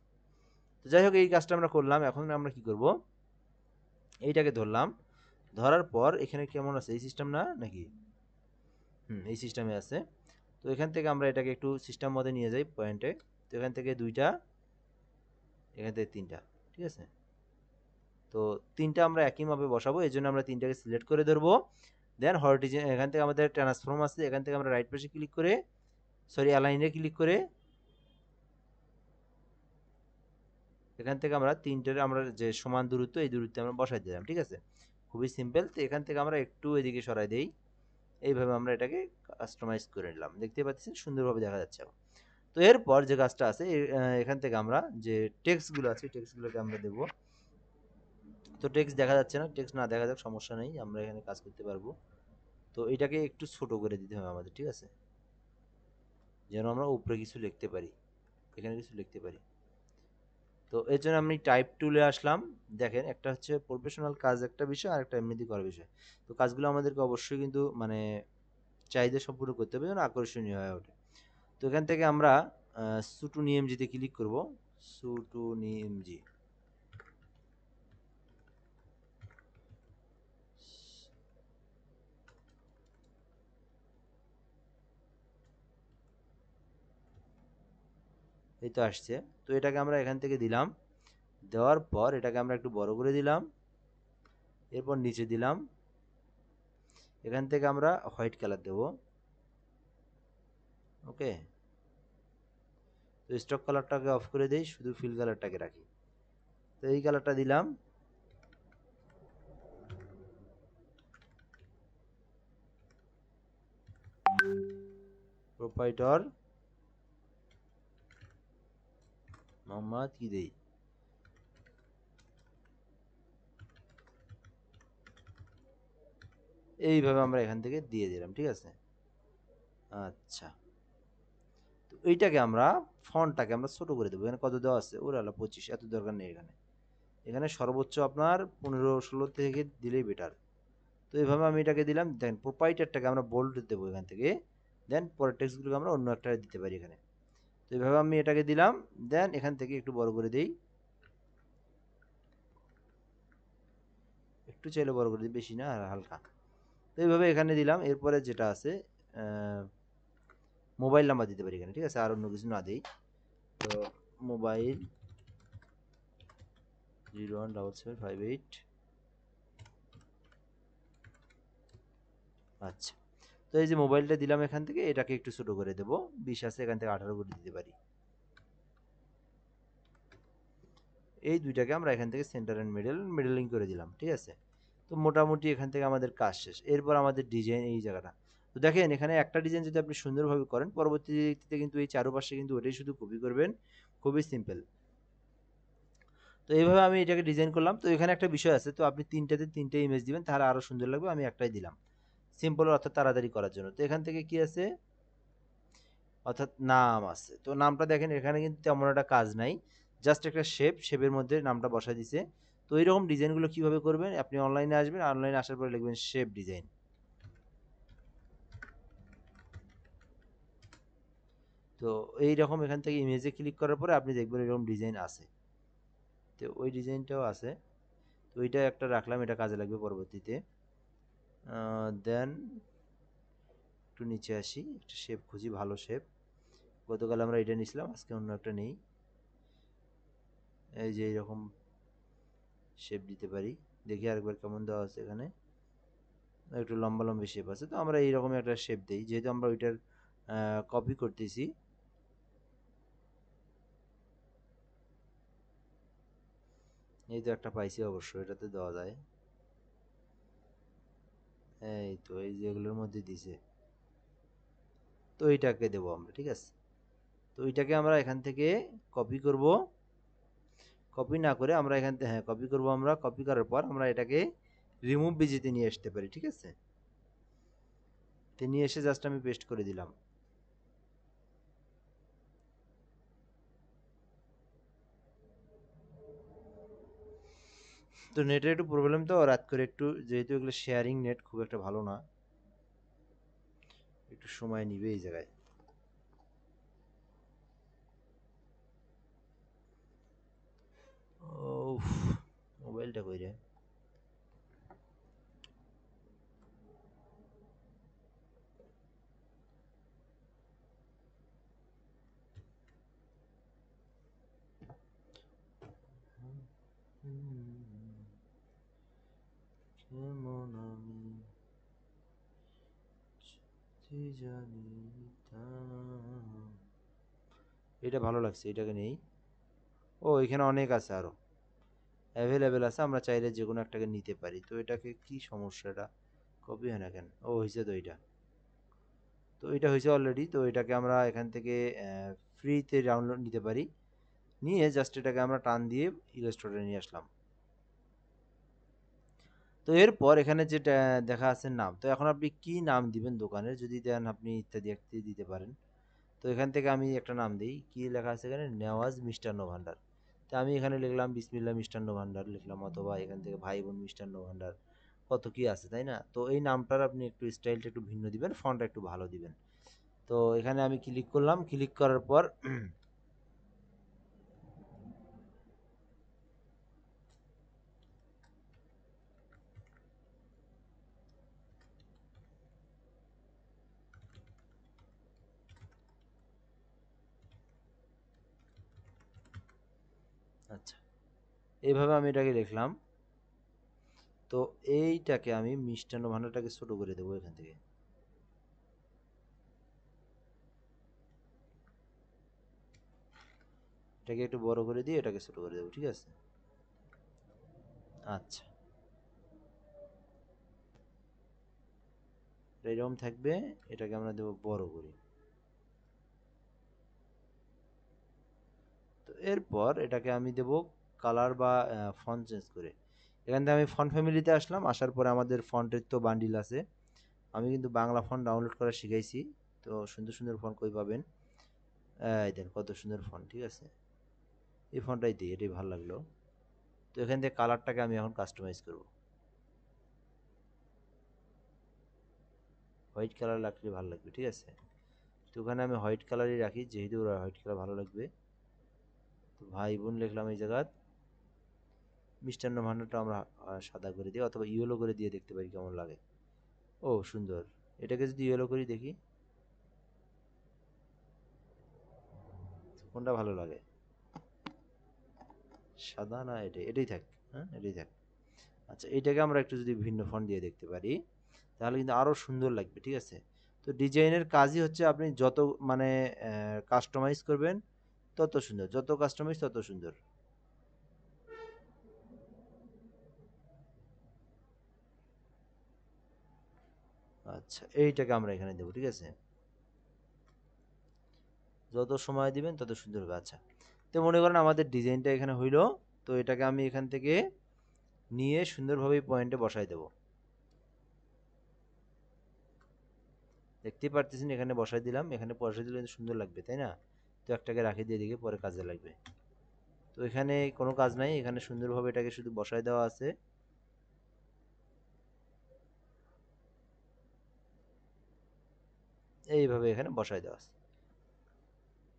তো যাই হোক, এই কাজটা আমরা করলাম। এখন আমরা কি করব, এইটাকে ধরলাম, ধরার পর এখানে কেমন আছে, এই সিস্টেম না নাকি? এই সিস্টেমে আছে। তো এখান থেকে আমরা এটাকে একটু সিস্টেম মধ্যে নিয়ে যাই পয়েন্টে। তো এখান থেকে দুইটা, এখান থেকে তিনটা, ঠিক আছে। তো তিনটা আমরা একই মাপে বসাবো, এই জন্য আমরা তিনটাকে সিলেক্ট করে ধরবো। দেন হরিজেন্টাল, এখান থেকে আমাদের ট্রান্সফর্ম আছে, এখান থেকে আমরা রাইট পাশে ক্লিক করে, সরি অ্যালাইনে ক্লিক করে, এখান থেকে আমরা তিনটের আমরা যে সমান দূরত্ব, এই দূরত্বে আমরা বসাই দিলাম, ঠিক আছে। খুবই সিম্পল। তো এখান থেকে আমরা একটু এদিকে সরাই দেই, এইভাবে আমরা এটাকে কাস্টমাইজ করে নিলাম, দেখতে পাচ্ছেন সুন্দরভাবে দেখা যাচ্ছে এখন। তো এরপর যে কাজটা আছে, এখান থেকে আমরা যে টেক্সটগুলো আছে টেক্সটগুলোকে আমরা দেবো। তো টেক্সট দেখা যাচ্ছে না, টেক্সট না দেখা যাক, সমস্যা নেই, আমরা এখানে কাজ করতে পারবো। তো এটাকে একটু ছোট করে দিতে হবে আমাদের, ঠিক আছে, যেন আমরা উপরে কিছু লিখতে পারি, এখানে কিছু লিখতে পারি। তো এর জন্য আমি টাইপ টুলে আসলাম। দেখেন একটা হচ্ছে প্রফেশনাল কাজ একটা বিষয়, আর একটা এমনিতে করার বিষয়। তো কাজগুলো আমাদেরকে অবশ্যই কিন্তু মানে চাহিদা সম্পূর্ণ করতে হবে যেন আকর্ষণীয় হয়ে ওঠে। তো এখান থেকে আমরা সুটুনিএমজিতে ক্লিক করব, সুটুনিএমজি। এই তো আসছে। তো এটাকে আমরা এখান থেকে দিলাম, দেওয়ার পর এটাকে আমরা একটু বড় করে দিলাম, এরপর নিচে দিলাম। এখান থেকে আমরা হোয়াইট কালার দেব, ওকে। তো স্টক কালারটাকে অফ করে দেই, শুধু ফিল কালারটাকে রাখি। তো এই কালারটা দিলাম। প্রোপাইটর মোহাম্মদ কি দেই, এইভাবে আমরা এখান থেকে দিয়ে দিলাম, ঠিক আছে। আচ্ছা, তো এইটাকে আমরা ফন্টটাকে আমরা ছোট করে দেবো। এখানে কত দেওয়া আছে, ওর আলো 25, এত দরকার নেই এখানে। এখানে সর্বোচ্চ আপনার 15-16 থেকে দিলেই বেটার। তো এইভাবে আমি এটাকে দিলাম। দেন প্রোপাইটারটাকে আমরা বোল্ড দেবো এখান থেকে, দেন পরের টেক্সটগুলোকে আমরা অন্য একটা দিতে পারি এখানে। তো এইভাবে আমি এটাকে দিলাম। দেন এখান থেকে একটু বড় করে দিই, একটু চাইলে বড় করে দিই, বেশি না, আর হালকা। তো এইভাবে এখানে দিলাম। এরপরে যেটা আছে, মোবাইল নাম্বার দিতে পারি এখানে, ঠিক আছে, আর অন্য কিছু না দিই। তো মোবাইল 017758। আচ্ছা, তো এই যে মোবাইলটা দিলাম এখান থেকে, এটাকে একটু ছোট করে দেবো, 20 আছে, এখান থেকে 18 করে দিতে পারি। এই দুইটাকে আমরা এখান থেকে সেন্টার অ্যান্ড মিডলিং করে দিলাম, ঠিক আছে। তো মোটামুটি এখান থেকে আমাদের কাজ শেষ। এরপর আমাদের ডিজাইন এই জায়গাটা। তো দেখেন এখানে একটা ডিজাইন যদি আপনি সুন্দরভাবে করেন, পরবর্তীতে কিন্তু এই চারপাশে কিন্তু ওটাই শুধু কপি করবেন, খুবই সিম্পল। তো এইভাবে আমি এটাকে ডিজাইন করলাম। তো এখানে একটা বিষয় আছে, তো আপনি ৩ তে ৩ টে ইমেজ দিবেন তাহলে আরো সুন্দর লাগবে। আমি একটাই দিলাম। সিম্পল অর্থাৎ তাড়াতাড়ি করার জন্য। তো এখান থেকে কি আছে? অর্থাৎ নাম আছে। তো নামটা দেখেন এখানে কিন্তু তেমন একটা কাজ নাই। জাস্ট একটা শেপ, শেপের মধ্যে নামটা বসায় দিছে। তো এইরকম ডিজাইনগুলো কিভাবে করবেন? আপনি অনলাইনে আসবেন, অনলাইনে আসার পরে লিখবেন শেপ ডিজাইন। তো এইরকম এখান থেকে ইমেজে ক্লিক করার পরে আপনি দেখবেন এরকম ডিজাইন আছে। তো ওই ডিজাইনটাও আছে। তো ওইটা একটা রাখলাম, এটা কাজে লাগবে পরবর্তীতে। দেন একটু নিচে আসি, একটা শেপ খুঁজি, ভালো শেপ। গতকাল আমরা এটা নিয়েছিলাম, আজকে অন্য একটা নেই। এই যে এইরকম শেপ দিতে পারি। দেখি আরেকবার কেমন দেওয়া আছে এখানে। একটু লম্বা লম্বি শেপ আছে। তো আমরা এইরকম একটা শেপ দেই, যেহেতু আমরা ওইটার কপি করতেছি। এই তো একটা পাইছি, অবশ্য এটাতে দেওয়া যায়। এই তো এই যেগুলোর মধ্যে দিছে, তো এইটাকে দেবো আমরা, ঠিক আছে। তো এইটাকে আমরা এখান থেকে কপি করব। কপি না করে আমরা এখান থেকে, হ্যাঁ কপি করব। আমরা কপি করার পর আমরা এটাকে রিমুভ বিজিতে নিয়ে আসতে পারি, ঠিক আছে। তো নিয়ে এসে জাস্ট আমি পেস্ট করে দিলাম। তো নেটের একটু প্রবলেম, তো রাত করে একটু, যেহেতু এগুলো শেয়ারিং নেট খুব একটা ভালো না, একটু সময় নিবে এই জায়গায়। উফ, মোবাইলটা কই রে? কেমন আমি যদি জানিতাম। এটা ভালো লাগছে, এটাকে নেই। ও এখানে অনেক আছে, আরো অ্যাভেলেবেল আছে, আমরা চাইলে যে কোনো একটাকে নিতে পারি। তো এটাকে কি সমস্যা, এটা কপি হয় না কেন? ও হয়েছে তো এইটা। তো এটা হয়েছে অলরেডি। তো এটাকে আমরা এখান থেকে ফ্রিতে ডাউনলোড নিতে পারি। নিয়ে জাস্ট এটাকে আমরা টান দিয়ে ইলাস্ট্রেটরে নিয়ে আসলাম। তো এরপর এখানে যেটা দেখা আছে নাম, তো এখন আপনি কি নাম দিবেন দোকানের, যদি দেন আপনি ইত্যাদি ইত্যাদি দিতে পারেন। তো এখান থেকে আমি একটা নাম দিই, কি লেখা আছে এখানে, নেওয়াজ মিষ্টান্ন ভান্ডার। তো আমি এখানে লিখলাম বিসমিল্লাহ মিষ্টান্ন ভান্ডার লিখলাম, অথবা এখান থেকে ভাই বোন মিষ্টান্ন ভান্ডার। কত কি আছে তাই না? তো এই নামটার আপনি একটু স্টাইলটা একটু ভিন্ন দিবেন, ফন্টটা একটু ভালো দিবেন। তো এখানে আমি ক্লিক করলাম, ক্লিক করার পর আচ্ছা, এইভাবে আমি এটাকে লিখলাম। তো এইটাকে আমি মিষ্টান্ন ভান্ডারটাকে ছোট করে দেবো এখান থেকে। এটাকে একটু বড় করে দিয়ে এটাকে ছোট করে দেবো, ঠিক আছে। আচ্ছা, এরকম থাকবে। এটাকে আমরা দেবো বড় করে। তো এরপর এটাকে আমি দেবো কালার বা ফন্ট চেঞ্জ করে। এখান থেকে আমি ফন্ট ফ্যামিলিতে আসলাম, আসার পরে আমাদের ফন্টের তো বান্ডিল আছে। আমি কিন্তু বাংলা ফন্ট ডাউনলোড করা শিখাইছি। তো সুন্দর সুন্দর ফন্ট কই পাবেন? এই দেন কত সুন্দর ফন্ট, ঠিক আছে। এই ফন্টটাই দিই, এটাই ভালো লাগলো। তো এখান থেকে কালারটাকে আমি এখন কাস্টমাইজ করব। হোয়াইট কালার রাখলে ভালো লাগবে, ঠিক আছে। তো ওখানে আমি হোয়াইট কালারই রাখি, যেহেতু ওরা হোয়াইট কালার ভালো লাগবে। তো ভাই বোন লিখলাম এই জায়গায়। মিষ্টান্ন ভান্ডারটা আমরা সাদা করে দিই, অথবা ইয়েলো করে দিয়ে দেখতে পারি কেমন লাগে। ও সুন্দর। এটাকে যদি ইয়েলো করি দেখি কোনটা ভালো লাগে। সাদা না এটাই, এটাই থাক। হ্যাঁ এটাই থাক। আচ্ছা, এইটাকে আমরা একটু যদি ভিন্ন ফন্ট দিয়ে দেখতে পারি তাহলে কিন্তু আরো সুন্দর লাগবে, ঠিক আছে। তো ডিজাইনের কাজই হচ্ছে আপনি যত মানে কাস্টমাইজ করবেন তত সুন্দর, যত কাস্টমাইজ তত সুন্দর। আচ্ছা, এইটাকে আমরা এখানে দেবো, ঠিক আছে। যত সময় দিবেন তত সুন্দর হবে। আচ্ছা, তো মনে করেন আমাদের ডিজাইনটা এখানে হইলো। তো এটাকে আমি এখান থেকে নিয়ে সুন্দরভাবে পয়েন্টে বসাই দেব। দেখতেই পারতেছেন এখানে বসাই দিলাম, এখানে বসাই দিলে সুন্দর লাগবে তাই না? তো একটাকে রাখি দিয়ে দিকে পরে কাজে লাগবে। তো এখানে কোনো কাজ নাই, এখানে সুন্দরভাবে এটাকে শুধু বসায় দেওয়া আছে। এইভাবে এখানে বসায় দেওয়া আছে।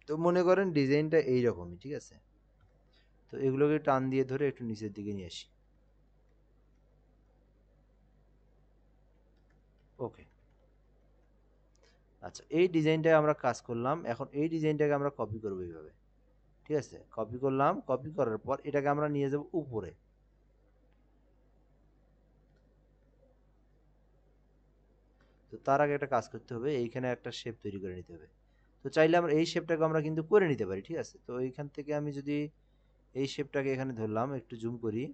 তো মনে করেন ডিজাইনটা এইরকমই, ঠিক আছে? তো এগুলোকে টান দিয়ে ধরে একটু নিচের দিকে নিয়ে আসি। ওকে, আচ্ছা এই ডিজাইনটায় আমরা কাজ করলাম, এখন এই ডিজাইনটাকে আমরা কপি করবো এইভাবে, ঠিক আছে? কপি করলাম, কপি করার পর এটাকে আমরা নিয়ে যাব উপরে। তো তার আগে একটা কাজ করতে হবে, এইখানে একটা শেপ তৈরি করে নিতে হবে। তো চাইলে আমরা এই শেপটাকে আমরা কিন্তু করে নিতে পারি, ঠিক আছে? তো এইখান থেকে আমি যদি এই শেপটাকে এখানে ধরলাম, একটু জুম করি,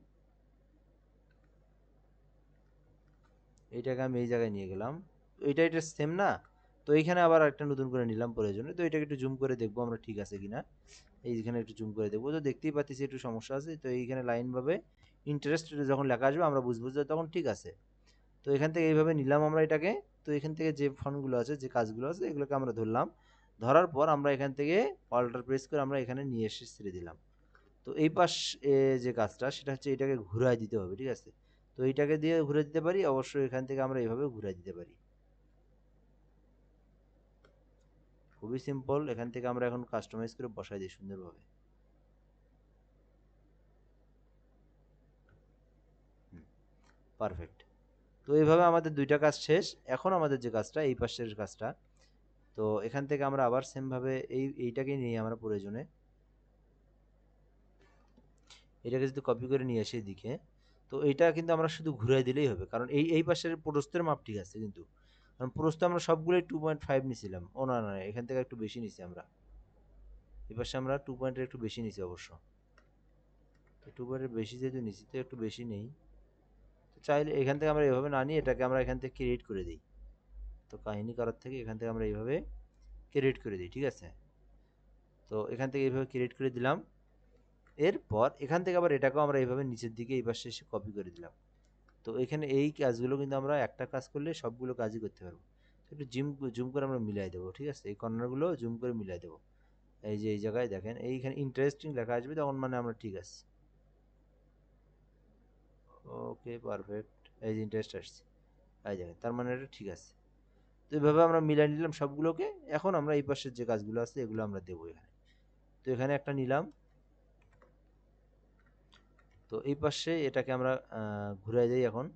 এইটাকে আমি এই জায়গায় নিয়ে গেলাম, এটা সেম না? তো এইখানে আবার একটা নতুন করে নিলাম প্রয়োজনে। তো এটাকে একটু জুম করে দেখবো আমরা ঠিক আছে কিনা। এইখানে একটু জুম করে দেখবো, তো দেখতেই পাচ্ছি একটু সমস্যা আছে। তো এইখানে লাইন ভাবে ইন্টারেস্ট যখন লেখা আসবে আমরা বুঝবো যে তখন ঠিক আছে। তো এখান থেকে এইভাবে নিলাম আমরা এটাকে। তো এখান থেকে যে ফন্টগুলো আছে, যে কাজগুলো আছে, এগুলোকে আমরা ধরলাম। ধরার পর আমরা এখান থেকে অল্টার প্রেস করে আমরা এখানে নিয়ে এসে ছেড়ে দিলাম। তো এই পাশ যে কাজটা সেটা হচ্ছে এটাকে ঘুরায় দিতে হবে, ঠিক আছে? তো এইটাকে দিয়ে ঘুরে দিতে পারি, অবশ্যই এখান থেকে আমরা এইভাবে ঘুরাই দিতে পারি। খুবই সিম্পল, এখান থেকে আমরা এখন কাস্টমাইজ করে বসাই দিই সুন্দরভাবে। পারফেক্ট। তো এইভাবে আমাদের দুইটা কাজ শেষ। এখন আমাদের যে কাজটা, এই পাশের কাজটা, তো এখান থেকে আমরা আবার সেম ভাবে এইটাকে নিয়ে আমরা প্রয়োজনে এটাকে যদি কপি করে নিয়ে আসি এদিকে, তো এইটা কিন্তু আমরা শুধু ঘুরাই দিলেই হবে, কারণ এই পাশের প্রস্থের মাপ ঠিক আছে কিন্তু, কারণ প্রস্থ আমরা সবগুলোই 2.5 নিছিলাম। ও না না, এখান থেকে একটু বেশি নিছি আমরা। এই পাশে আমরা 2 পয়েন্টের একটু বেশি নিছি অবশ্য। তো 2 পয়েন্টের বেশি যেহেতু নিছি, তো একটু বেশি নেই। তো চাইলে এখান থেকে আমরা এভাবে না নিয়ে এটাকে আমরা এখান থেকে ক্রিয়েট করে দিই। তো কাহিনী করার থেকে এখান থেকে আমরা এইভাবে ক্রিয়েট করে দিই, ঠিক আছে? তো এখান থেকে এইভাবে ক্রিয়েট করে দিলাম। এরপর এখান থেকে আবার এটাকেও আমরা এইভাবে নিচের দিকে এই পাশে এসে কপি করে দিলাম। তো এখানে এই কাজগুলো কিন্তু আমরা একটা কাজ করলে সবগুলো কাজই করতে পারবো। তো একটু জুম করে আমরা মিলাই দেবো, ঠিক আছে? এই কর্নারগুলো জুম করে মিলাই দেবো। এই যে এই জায়গায় দেখেন এইখানে ইন্টারেস্টিং লেখা আসবে, তখন মানে আমরা ঠিক আছে। ওকে, পারফেক্ট। এই যে ইন্টারেস্ট আসছে, এই দেখেন, তার মানে এটা ঠিক আছে। তো এইভাবে আমরা মিলাই নিলাম সবগুলোকে। এখন আমরা এই পাশের যে কাজগুলো আছে এগুলো আমরা দেবো এখানে। তো এখানে একটা নিলাম। তো এই পাশে এটাকে আমরা ঘুরাই দিই এখন।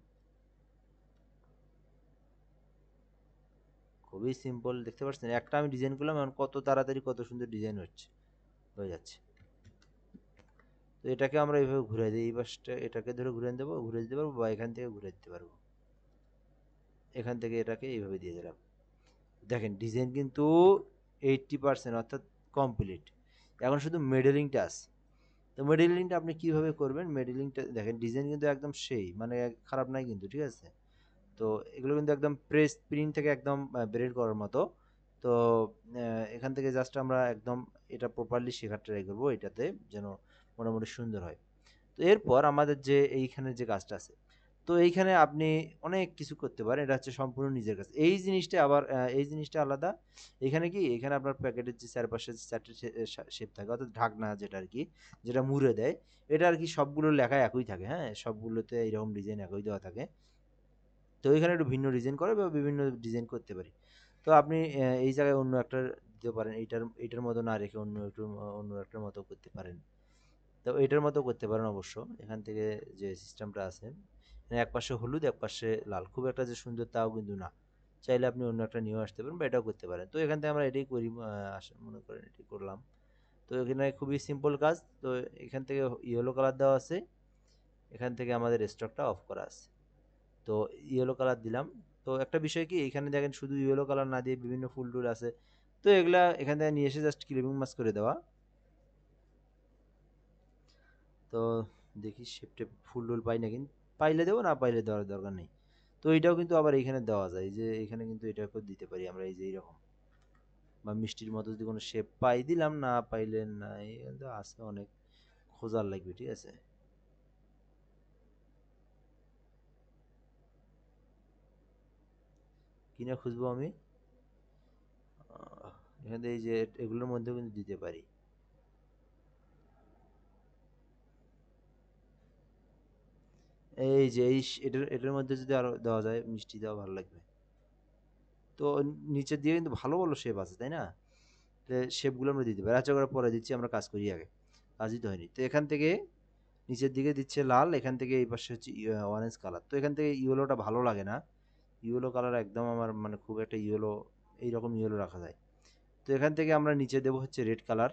খুবই সিম্পল, দেখতে পাচ্ছেন একটা আমি ডিজাইন করলাম, এখন কত তাড়াতাড়ি কত সুন্দর ডিজাইন হয়ে যাচ্ছে। তো এটাকে আমরা এইভাবে ঘুরাই দিই, এই পাশটা এটাকে ধরে ঘুরে দেবো, ঘুরে দিতে পারবো, বা এখান থেকে ঘুরে দিতে পারবো। এখান থেকে এটাকে এইভাবে দিয়ে দিলাম। দেখেন ডিজাইন কিন্তু 80% অর্থাৎ কমপ্লিট। এখন শুধু মেডেলিংটা আছে। তো মেডেলিংটা আপনি কিভাবে করবেন? মেডেলিংটা দেখেন, ডিজাইন কিন্তু একদম সেই মানে খারাপ নাই কিন্তু, ঠিক আছে? তো এগুলো কিন্তু একদম প্রিন্ট থেকে একদম বের করার মতো। তো এখান থেকে জাস্ট আমরা একদম এটা প্রপারলি শেখার ট্রাই করবো, এটাতে যেন মোটামুটি সুন্দর হয়। তো এরপর আমাদের যে এইখানে যে কাজটা আছে, তো এইখানে আপনি অনেক কিছু করতে পারেন, এটা হচ্ছে সম্পূর্ণ নিজের কাছে। এই জিনিসটা আবার এই জিনিসটা আলাদা। এখানে কি, এখানে আপনার প্যাকেটের যে চারপাশে চারটে শেপ থাকে, অর্থাৎ ঢাকনা যেটা আর কি, যেটা মুড়ে দেয়, এটা আর কি সবগুলো লেখা একই থাকে, হ্যাঁ, সবগুলোতে এরকম ডিজাইন একই দেওয়া থাকে। তো এখানে একটু ভিন্ন ডিজাইন করে বা বিভিন্ন ডিজাইন করতে পারি। তো আপনি এই জায়গায় অন্য একটা দিতে পারেন, এইটার মতো না রেখে অন্য একটু অন্য একটার মতো করতে পারেন। তো এটার মতো করতে পারেন অবশ্য। এখান থেকে যে সিস্টেমটা আছে, মানে এক পাশে হলুদ এক পাশে লাল, খুব একটা যে সুন্দর তাও কিন্তু না। চাইলে আপনি অন্য একটা নিয়েও আসতে পারেন বা এটাও করতে পারেন। তো এখান থেকে আমরা এটাই করি, মনে করেন এটাই করলাম। তো এখানে খুবই সিম্পল কাজ। তো এখান থেকে ইয়েলো কালার দেওয়া আছে, এখান থেকে আমাদের স্টকটা অফ করা আছে। তো ইয়েলো কালার দিলাম। তো একটা বিষয় কি, এখানে দেখেন শুধু ইয়েলো কালার না দিয়ে বিভিন্ন ফুল টুল আছে। তো এগুলা এখান থেকে নিয়ে এসে জাস্ট ক্লিপিং মাস্ক করে দেওয়া। তো দেখি শেপটে ফুল টুল পাই না, কিন্তু পাইলে দেবো, না পাইলে দেওয়ার দরকার নেই। তো এইটাও কিন্তু আবার এইখানে দেওয়া যায়, যে এখানে কিন্তু এটাকেও দিতে পারি আমরা, এই যে এইরকম, বা মিষ্টির মতো যদি কোনো শেপ পাই দিলাম, না পাইলে না, এই কিন্তু আছে অনেক, খোঁজার লাগবে, ঠিক আছে? কিনে খুঁজবো আমি এখানে এই যে এগুলোর মধ্যেও কিন্তু দিতে পারি। এই যে এটার এটার মধ্যে যদি আরো দেওয়া যায় মিষ্টি দেওয়া ভালো লাগবে। তো নিচের দিকে কিন্তু ভালো ভালো শেপ আছে তাই না? তো শেপগুলো আমরা দিতে পারি। আচ্ছা করে পরে দিচ্ছি, আমরা কাজ করি আগে। কাজই তো হয়নি। তো এখান থেকে নিচের দিকে দিচ্ছে লাল, এখান থেকে এই পাশে হচ্ছে অরেঞ্জ কালার। তো এখান থেকে ইয়েলোটা ভালো লাগে না। ইয়েলো কালার একদম আমার মানে খুব একটা ইয়েলো, এইরকম ইয়েলো রাখা যায়। তো এখান থেকে আমরা নিচে দেবো হচ্ছে রেড কালার।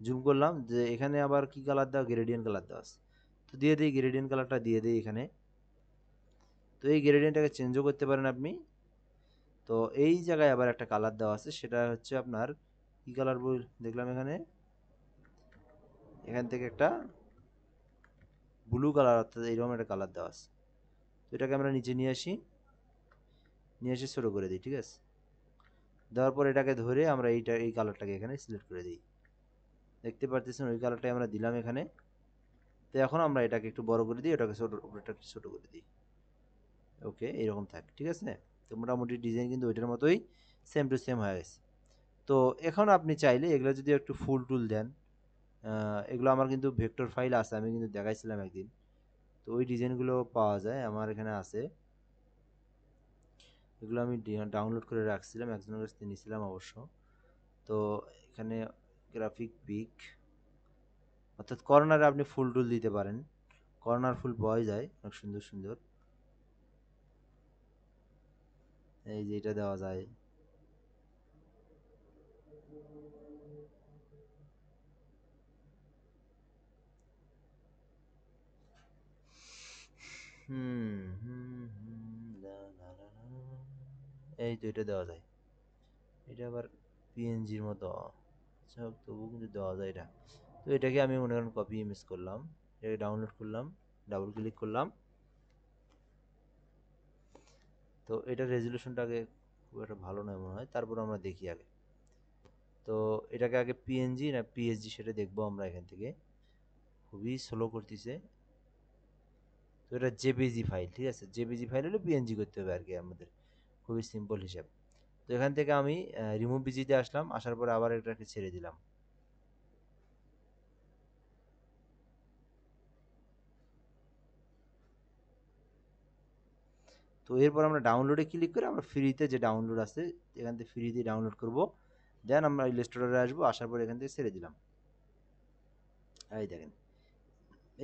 জুম করলাম যে এখানে আবার কি কালার দেওয়া, গ্রেডিয়েন্ট কালার দেওয়া আছে। তো দিয়ে দিই গ্রেডিয়েন্ট কালারটা দিয়ে দিই এখানে। তো এই গ্রেডিয়েন্টটাকে চেঞ্জও করতে পারেন আপনি। তো এই জায়গায় আবার একটা কালার দেওয়া আছে, সেটা হচ্ছে আপনার কি কালার বল দেখলাম এখানে, এখান থেকে একটা ব্লু কালার অর্থাৎ এইরকম একটা কালার দেওয়া আছে। তো এটাকে আমরা নিচে নিয়ে আসি, নিয়ে এসে ছোটো করে দিই, ঠিক আছে। দেওয়ার পর এটাকে ধরে আমরা এই কালারটাকে এখানে সিলেক্ট করে দিই। দেখতে পারতেছেন ওই কালারটাই আমরা দিলাম এখানে। তো এখন আমরা এটাকে একটু বড় করে দিই, এটাকে ছোটো করে দিই। ওকে, এরকম থাক, ঠিক আছে। তো মোটামুটি ডিজাইন কিন্তু ওইটার মতোই সেম টু সেম হয়ে গেছে। তো এখন আপনি চাইলে এগুলো যদি একটু ফুল টুল দেন, এগুলো আমার কিন্তু ভেক্টর ফাইল আছে, আমি কিন্তু দেখাইছিলাম একদিন। তো ওই ডিজাইনগুলো পাওয়া যায় আমার এখানে আছে। এগুলো আমি ডাউনলোড করে রাখছিলাম, একজনের কাছ থেকে নিয়েছিলাম অবশ্য। তো এখানে গ্রাফিক পিক অর্থাৎ কর্নারে আপনি ফুল টুল দিতে পারেন, কর্নার ফুল পাওয়া যায় অনেক সুন্দর সুন্দর। এই যে এটা দেওয়া যায়। হুম হুম হুম, এই তো এটা দেওয়া যায়। এটা আবার পিএনজির মতো, আচ্ছা তবুও কিন্তু দেওয়া যায় এটা। তো এটাকে আমি মনে করেন কপি ইমেজ করলাম, এটাকে ডাউনলোড করলাম, ডাবল ক্লিক করলাম। তো এটার রেজুলেশনটাকে খুব একটা ভালো নয় মনে হয়, তারপর আমরা দেখি আগে। তো এটাকে আগে পিএনজি না পিএসজি সেটা দেখবো আমরা এখান থেকে। খুবই স্লো করতেছে। তো এটা জেপিজি ফাইল, ঠিক আছে। জেপিজি ফাইল হলে পিএনজি করতে হবে আর কি আমাদের, খুবই সিম্পল হিসাব। তো এখান থেকে আমি রিমুভ বিজিতে আসলাম, আসার পরে আবার এটাকে ছেড়ে দিলাম। তো এরপর আমরা ডাউনলোডে ক্লিক করে আমরা ফ্রিতে যে ডাউনলোড আছে এখান থেকে ফ্রি দিয়ে ডাউনলোড করব। দেন আমরা ইলাস্ট্রেটরে আসবো, আসার পর এখান থেকে ছেড়ে দিলাম। এই দেখেন,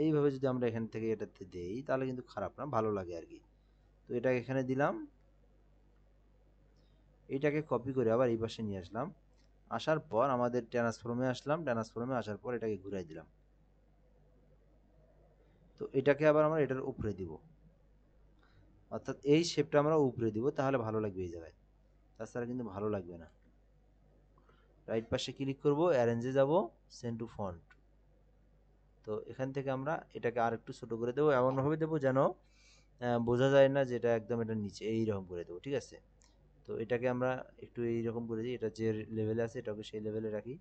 এইভাবে যদি আমরা এখান থেকে এটাতে দেই তাহলে কিন্তু খারাপ না, ভালো লাগে আর কি। তো এটা এখানে দিলাম, এইটাকে কপি করে আবার এই পাশে নিয়ে আসলাম। আসার পর আমাদের ট্রান্সফর্মে আসলাম, ট্রান্সফর্মে আসার পর এটাকে ঘুরাই দিলাম। তো এটাকে আবার আমরা এটার উপরে দিব, অর্থাৎ এই শেপটা আমরা উপরে দিব, তাহলে ভালো লাগবে এই জায়গায়, তাছাড়া কিন্তু ভালো লাগবে না। রাইট পাশে ক্লিক করব, অ্যারেঞ্জে যাব, সেন্ড টু ফন্ট। তো এখান থেকে আমরা এটাকে আর একটু ছোট করে দেবো, এমনভাবে দেবো যেন বোঝা যায় না যে এটা একদম এটা নিচে, এইরকম করে দেবো, ঠিক আছে। তো এটাকে আমরা একটু এইরকম করে দিই, এটা যে লেভেলে আছে এটাকে সেই লেভেলে রাখি।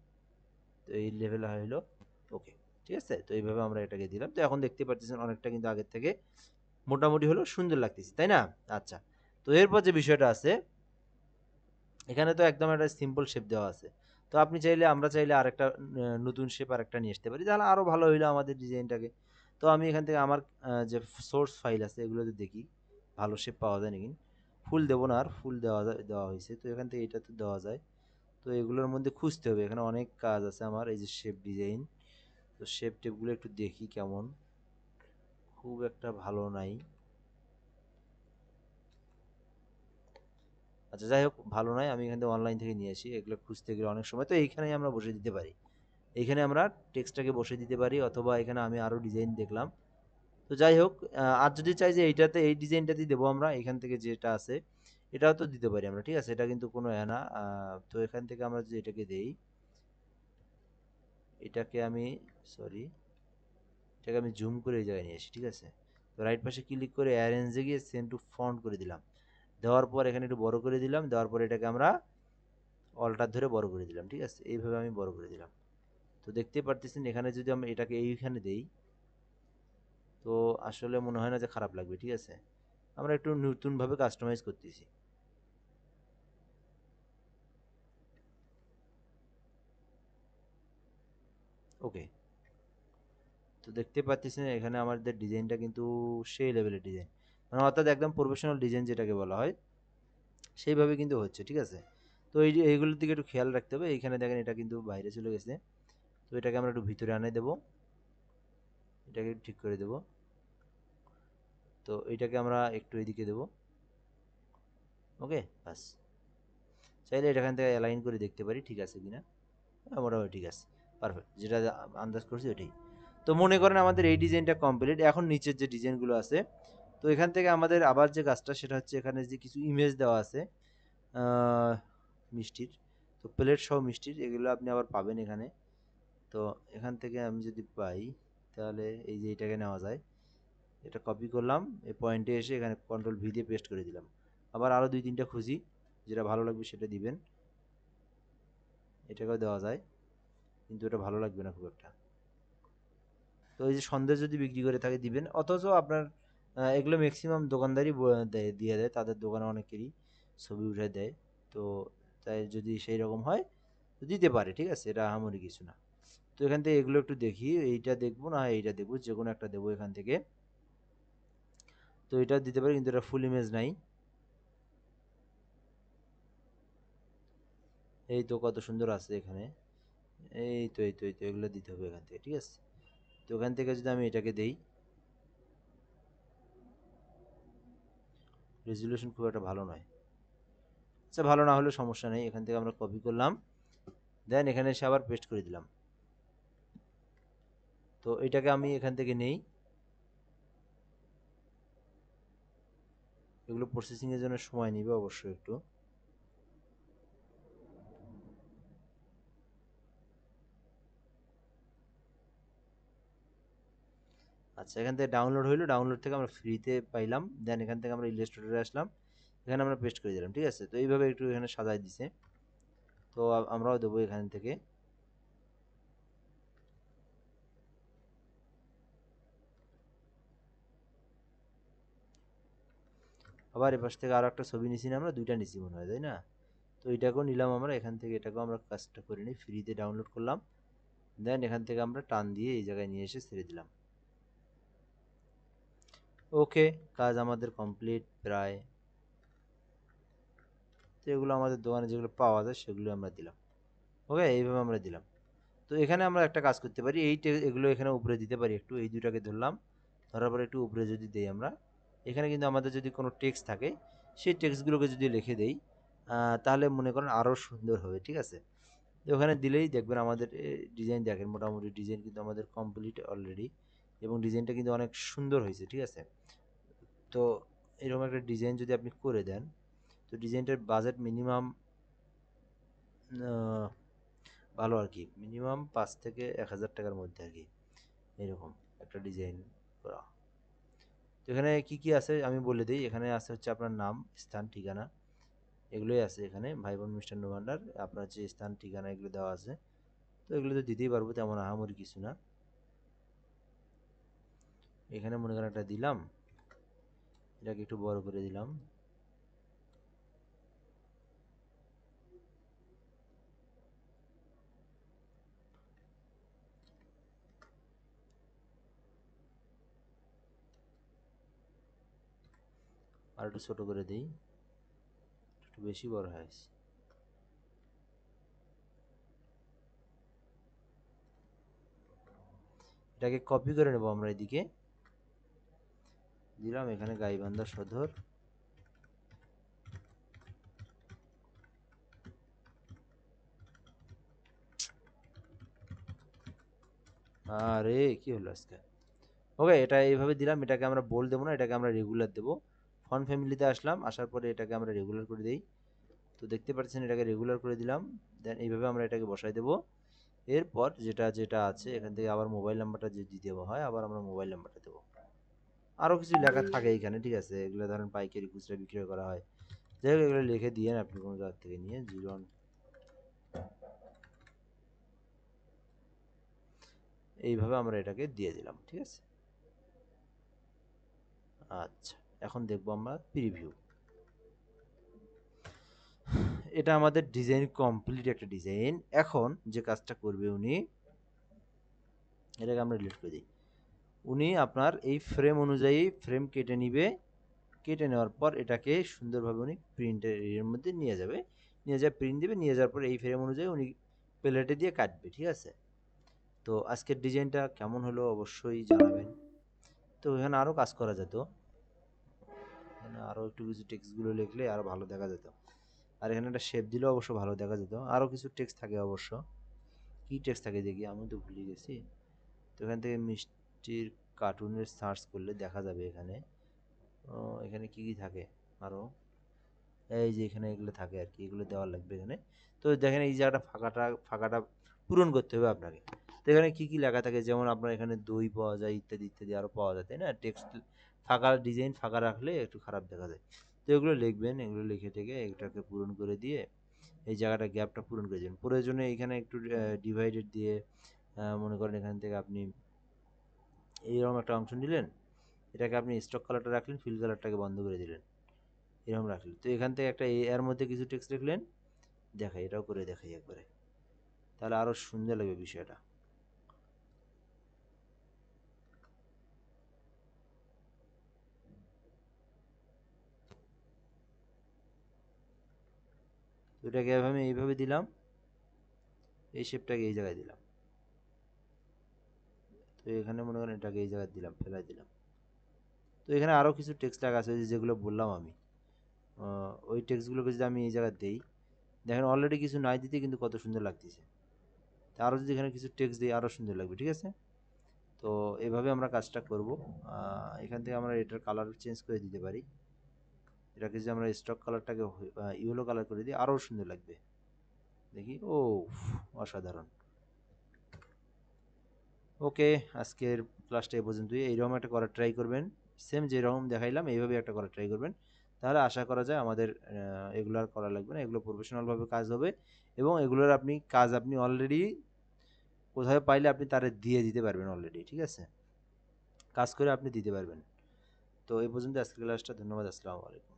তো এই লেভেল হলো ওকে, ঠিক আছে। তো এইভাবে আমরা এটাকে দিলাম। তো এখন দেখতে পাচ্ছেন অনেকটা কিন্তু আগের থেকে মোটামুটি হলো সুন্দর লাগতেছে, তাই না? আচ্ছা, তো এরপর যে বিষয়টা আছে, এখানে তো একদম একটা সিম্পল শেপ দেওয়া আছে। তো আপনি চাইলে, আমরা চাইলে আরেকটা নতুন শেপ আরেকটা নিয়ে আসতে পারি, তাহলে আরও ভালো হইলো আমাদের ডিজাইনটাকে। তো আমি এখান থেকে আমার যে সোর্স ফাইল আছে এগুলোতে দেখি ভালো শেপ পাওয়া যায় নাকি। ফুল দেবো না, আর ফুল দেওয়া হয়েছে, তো এখান থেকে এটাতে দেওয়া যায়। তো এগুলোর মধ্যে খুঁজতে হবে, এখানে অনেক কাজ আছে আমার, এই যে শেপ ডিজাইন। তো শেপ টেপগুলো একটু দেখি কেমন, খুব একটা ভালো নাই। আচ্ছা যাই হোক, ভালো নয়, আমি এখান থেকে অনলাইন থেকে নিয়ে আসি। এগুলো খুঁজতে গেলে অনেক সময়, তো এইখানেই আমরা বসে দিতে পারি, এইখানে আমরা টেক্সটটাকে বসে দিতে পারি, অথবা এখানে আমি আরও ডিজাইন দেখলাম। তো যাই হোক, আর যদি চাই যে এইটাতে এই ডিজাইনটাতেই দেবো আমরা, এখান থেকে যেটা আছে এটাও তো দিতে পারি আমরা, ঠিক আছে। এটা কিন্তু কোনো না। তো এখান থেকে আমরা যদি এটাকে দেই, এটাকে আমি সরি এটাকে আমি জুম করে এই জায়গায় নিয়ে আসি, ঠিক আছে। তো রাইট পাশে ক্লিক করে অ্যারেঞ্জে গিয়ে সেন্ড টু ফন্ট করে দিলাম। দেওয়ার পর এখানে একটু বড় করে দিলাম, দেওয়ার পর এটাকে আমরা অল্টার ধরে বড় করে দিলাম, ঠিক আছে। এইভাবে আমি বড় করে দিলাম। তো দেখতে পারতেছেন এখানে যদি আমরা এটাকে এইখানে দেই, তো আসলে মনে হয় না যে খারাপ লাগবে, ঠিক আছে। আমরা একটু নতুনভাবে কাস্টমাইজ করতেছি। ওকে, তো দেখতে পাচ্ছেন এখানে আমাদের ডিজাইনটা কিন্তু সেই লেভেলের ডিজাইন, মানে অর্থাৎ একদম প্রফেশনাল ডিজাইন যেটাকে বলা হয় সেইভাবে কিন্তু হচ্ছে, ঠিক আছে। তো এই যে এইগুলোর দিকে একটু খেয়াল রাখতে হবে। এইখানে দেখেন এটা কিন্তু বাইরে চলে গেছে, তো এটাকে আমরা একটু ভিতরে আনে দেবো, এটাকে ঠিক করে দেবো। তো এটাকে আমরা একটু এদিকে দেবো। ওকে, বাস। চাইলে এটা এখান থেকে অ্যালাইন করে দেখতে পারি ঠিক আছে কিনা। মোটামুটি ঠিক আছে, পারফেক্ট, যেটা আন্দাজ করছি ওটাই। তো মনে করেন আমাদের এই ডিজাইনটা কমপ্লিট। এখন নিচের যে ডিজাইনগুলো আছে, তো এখান থেকে আমাদের আবার যে কাজটা সেটা হচ্ছে এখানে যে কিছু ইমেজ দেওয়া আছে মিষ্টির, তো প্লেট সহ মিষ্টির, এগুলো আপনি আবার পাবেন এখানে। তো এখান থেকে আমি যদি পাই তাহলে এই যে এটাকে নেওয়া যায়, এটা কপি করলাম, এই পয়েন্টে এসে এখানে কন্ট্রোল ভি দিয়ে পেস্ট করে দিলাম। আবার আরও দুই তিনটা খুঁজি, যেটা ভালো লাগবে সেটা দিবেন। এটাকেও দেওয়া যায়, কিন্তু এটা ভালো লাগবে না খুব একটা। তো এই যে সন্দেশ যদি বিক্রি করে থাকে দিবেন, অথচ আপনার এগুলো ম্যাক্সিমাম দোকানদারই দিয়ে দেয়, তাদের দোকানে অনেকেরই ছবি উঠে দেয়। তো তাই যদি সেই রকম হয় তো দিতে পারে, ঠিক আছে, এটা আহামরি কিছু না। তো এখান থেকে এগুলো একটু দেখি, এইটা দেখবো না এইটা দেখবো, যে কোনো একটা দেবো এখান থেকে। তো এটা দিতে পারি, কিন্তু এটা ফুল ইমেজ নাই। এই তো কত সুন্দর আছে এখানে, এই তো এগুলো দিতে হবে এখান থেকে, ঠিক আছে। তো ওখান থেকে যদি আমি এটাকে দেই, রেজুলেশন খুব একটা ভালো নয়। আচ্ছা, ভালো না হলে সমস্যা নেই, এখান থেকে আমরা কপি করলাম, দেন এখানে এসে আবার পেস্ট করে দিলাম। তো এটাকে আমি এখান থেকে নেই, এগুলো প্রসেসিংয়ের জন্য সময় নিবে অবশ্যই একটু। আচ্ছা, এখান থেকে ডাউনলোড হইলো, ডাউনলোড থেকে আমরা ফ্রিতে পাইলাম, দেন এখান থেকে আমরা ইলাস্ট্রেটরে আসলাম, এখানে আমরা পেস্ট করে দিলাম, ঠিক আছে। তো এইভাবে একটু এখানে সাজাই দিছে। তো আমরাও দেবো এখান থেকে। আবার এপাশ থেকে আরো একটা ছবি নিছি না, আমরা দুইটা নিছি মনে হয়, তাই না? তো এটাকেও নিলাম আমরা এখান থেকে, এটাকেও আমরা কাজটা করে নিই, ফ্রিতে ডাউনলোড করলাম, দেন এখান থেকে আমরা টান দিয়ে এই জায়গায় নিয়ে এসে ছেড়ে দিলাম। ওকে, কাজ আমাদের কমপ্লিট প্রায়। তো এগুলো আমাদের দোকানে যেগুলো পাওয়া যায় সেগুলো আমরা দিলাম। ওকে, এইভাবে আমরা দিলাম। তো এখানে আমরা একটা কাজ করতে পারি, এগুলো এখানে উপরে দিতে পারি একটু, এই দুটাকে ধরলাম, ধরার পরে একটু উপরে যদি দেই আমরা, এখানে কিন্তু আমাদের যদি কোনো টেক্সট থাকে সেই টেক্সটগুলোকে যদি লিখে দেই, তাহলে মনে করেন আরও সুন্দর হবে, ঠিক আছে। তো ওখানে দিলেই দেখবেন আমাদের ডিজাইন, দেখেন মোটামুটি ডিজাইন কিন্তু আমাদের কমপ্লিট অলরেডি, এবং ডিজাইনটা কিন্তু অনেক সুন্দর হয়েছে, ঠিক আছে। তো এরকম একটা ডিজাইন যদি আপনি করে দেন, তো ডিজাইনটার বাজেট মিনিমাম ভালো আর কি, মিনিমাম 5 থেকে 1,000 টাকার মধ্যে আর কি, এরকম একটা ডিজাইন করা। তো এখানে কি কি আছে আমি বলে দিই, এখানে আছে হচ্ছে আপনার নাম, স্থান, ঠিকানা, এগুলোই আছে এখানে। ভাই বোন মিষ্টান্ন ভান্ডার, আপনার যে স্থান ঠিকানা এগুলো দেওয়া আছে। তো এগুলো তো দিতেই পারবো, তেমন আহামরি কিছু না। এখানে মনে করেন একটা দিলাম, এটাকে একটু বড় করে দিলাম। আর একটু ছোট করে দিই, একটু বেশি বড় হয়েছে। এটাকে কপি করে নেবো আমরা, এদিকে দিলাম, এখানে গাইবান্ধা সদর। আরে কি হলো আজকে। ওকে, এটা এইভাবে দিলাম, এটাকে আমরা বোল্ড দেবো না, এটাকে আমরা রেগুলার দেবো। ফন্ট ফ্যামিলিতে আসলাম, আসার পরে এটাকে আমরা রেগুলার করে দিই। তো দেখতে পাচ্ছেন এটাকে রেগুলার করে দিলাম, দেন এইভাবে আমরা এটাকে বসাই দেবো। এরপর যেটা যেটা আছে এখান থেকে আবার মোবাইল নাম্বারটা যদি দেওয়া হয়, আবার আমরা মোবাইল নাম্বারটা দেবো। আরও কিছু লেখা থাকে এখানে, ঠিক আছে, এগুলো ধরেন পাইকারি খুচরা বিক্রয় করা হয়, যাই হোক এগুলো লিখে দিয়ে আপনি কোনো জায়গা থেকে নিয়ে 01, এইভাবে আমরা এটাকে দিয়ে দিলাম, ঠিক আছে। আচ্ছা, এখন দেখবো আমরা প্রিভিউ। এটা আমাদের ডিজাইন কমপ্লিট একটা ডিজাইন। এখন যে কাজটা করবে উনি, এটাকে আমরা ডিলিট করে দিই। উনি আপনার এই ফ্রেম অনুযায়ী ফ্রেম কেটে নিবে, কেটে নেওয়ার পর এটাকে সুন্দরভাবে উনি প্রিন্টের এর মধ্যে নিয়ে যাবে, নিয়ে যায় প্রিন্ট দিবে, নিয়ে যাওয়ার পর এই ফ্রেম অনুযায়ী উনি প্লেটে দিয়ে কাটবে, ঠিক আছে? তো আজকের ডিজাইনটা কেমন হলো অবশ্যই জানাবেন। তো এখানে আরও কাজ করা যেত, এখানে আরও একটু কিছু টেক্সটগুলো লিখলে আরও ভালো দেখা যেত, আর এখানে একটা শেপ দিলেও অবশ্য ভালো দেখা যেত। আরও কিছু টেক্সট থাকে অবশ্য, কী টেক্সট থাকে দেখি, আমি তো ভুলে গেছি। তো এখান থেকে মিষ্টির কার্টুনের সার্চ করলে দেখা যাবে এখানে। এখানে কী কী থাকে আরও, এই যে এখানে এগুলো থাকে আর কি, এগুলো দেওয়া লাগবে এখানে। তো দেখেন এই জায়গাটা ফাঁকাটা ফাঁকাটা পূরণ করতে হবে আপনাকে। তো এখানে কী কী লেখা থাকে, যেমন আপনার এখানে দই পাওয়া যায় ইত্যাদি ইত্যাদি আরও পাওয়া যায়, তাই না? টেক্সট ফাঁকা, ডিজাইন ফাঁকা রাখলে একটু খারাপ দেখা যায়। তো এগুলো লিখবেন, এগুলো লিখে টেকে এটাকে পূরণ করে দিয়ে এই জায়গাটা গ্যাপটা পূরণ করে দেবেন। প্রয়োজনে এখানে একটু ডিভাইডেড দিয়ে মনে করেন এখান থেকে আপনি এইরকম একটা অংশ নিলেন, এটাকে আপনি স্টক কালারটা রাখলেন, ফিল কালারটাকে বন্ধ করে দিলেন, এরকম রাখলেন। তো এখান থেকে একটা এর মধ্যে কিছু টেক্সট লিখলেন, দেখাই, এটাও করে দেখাই একবারে, তাহলে আরও সুন্দর লাগবে বিষয়টা। তো এটাকে আমি এইভাবে দিলাম, এই শেপটাকে এই জায়গায় দিলাম, তো এখানে মনে করেন এটাকে এই জায়গায় দিলাম, ফেলাই দিলাম। তো এখানে আরও কিছু টেক্সট লেখা আছে যেগুলো বললাম আমি, ওই টেক্সটগুলোকে যদি আমি এই জায়গায় দিই, দেখেন অলরেডি কিছু নাই দিতে কিন্তু কত সুন্দর লাগতেছে। আরও যদি এখানে কিছু টেক্সট দিই আরও সুন্দর লাগবে, ঠিক আছে? তো এভাবে আমরা কাজটা করব। এখান থেকে আমরা এটার কালার চেঞ্জ করে দিতে পারি, এটাকে যদি আমরা স্টক কালারটাকে ইয়েলো কালার করে দিই আরও সুন্দর লাগবে, দেখি। ও, অসাধারণ। ওকে, আজকের ক্লাসটা এ পর্যন্তই। এইরকম একটা করার ট্রাই করবেন, সেম যেরকম দেখাইলাম এইভাবে একটা করার ট্রাই করবেন, তাহলে আশা করা যায় আমাদের এগুলো আর করা লাগবে না, এগুলো প্রফেশনালভাবে কাজ হবে, এবং এগুলোর আপনি কাজ আপনি অলরেডি কোথায় পাইলে আপনি তারে দিয়ে দিতে পারবেন অলরেডি, ঠিক আছে? কাজ করে আপনি দিতে পারবেন। তো এই পর্যন্ত আজকের ক্লাসটা, ধন্যবাদ, আসসালামু আলাইকুম।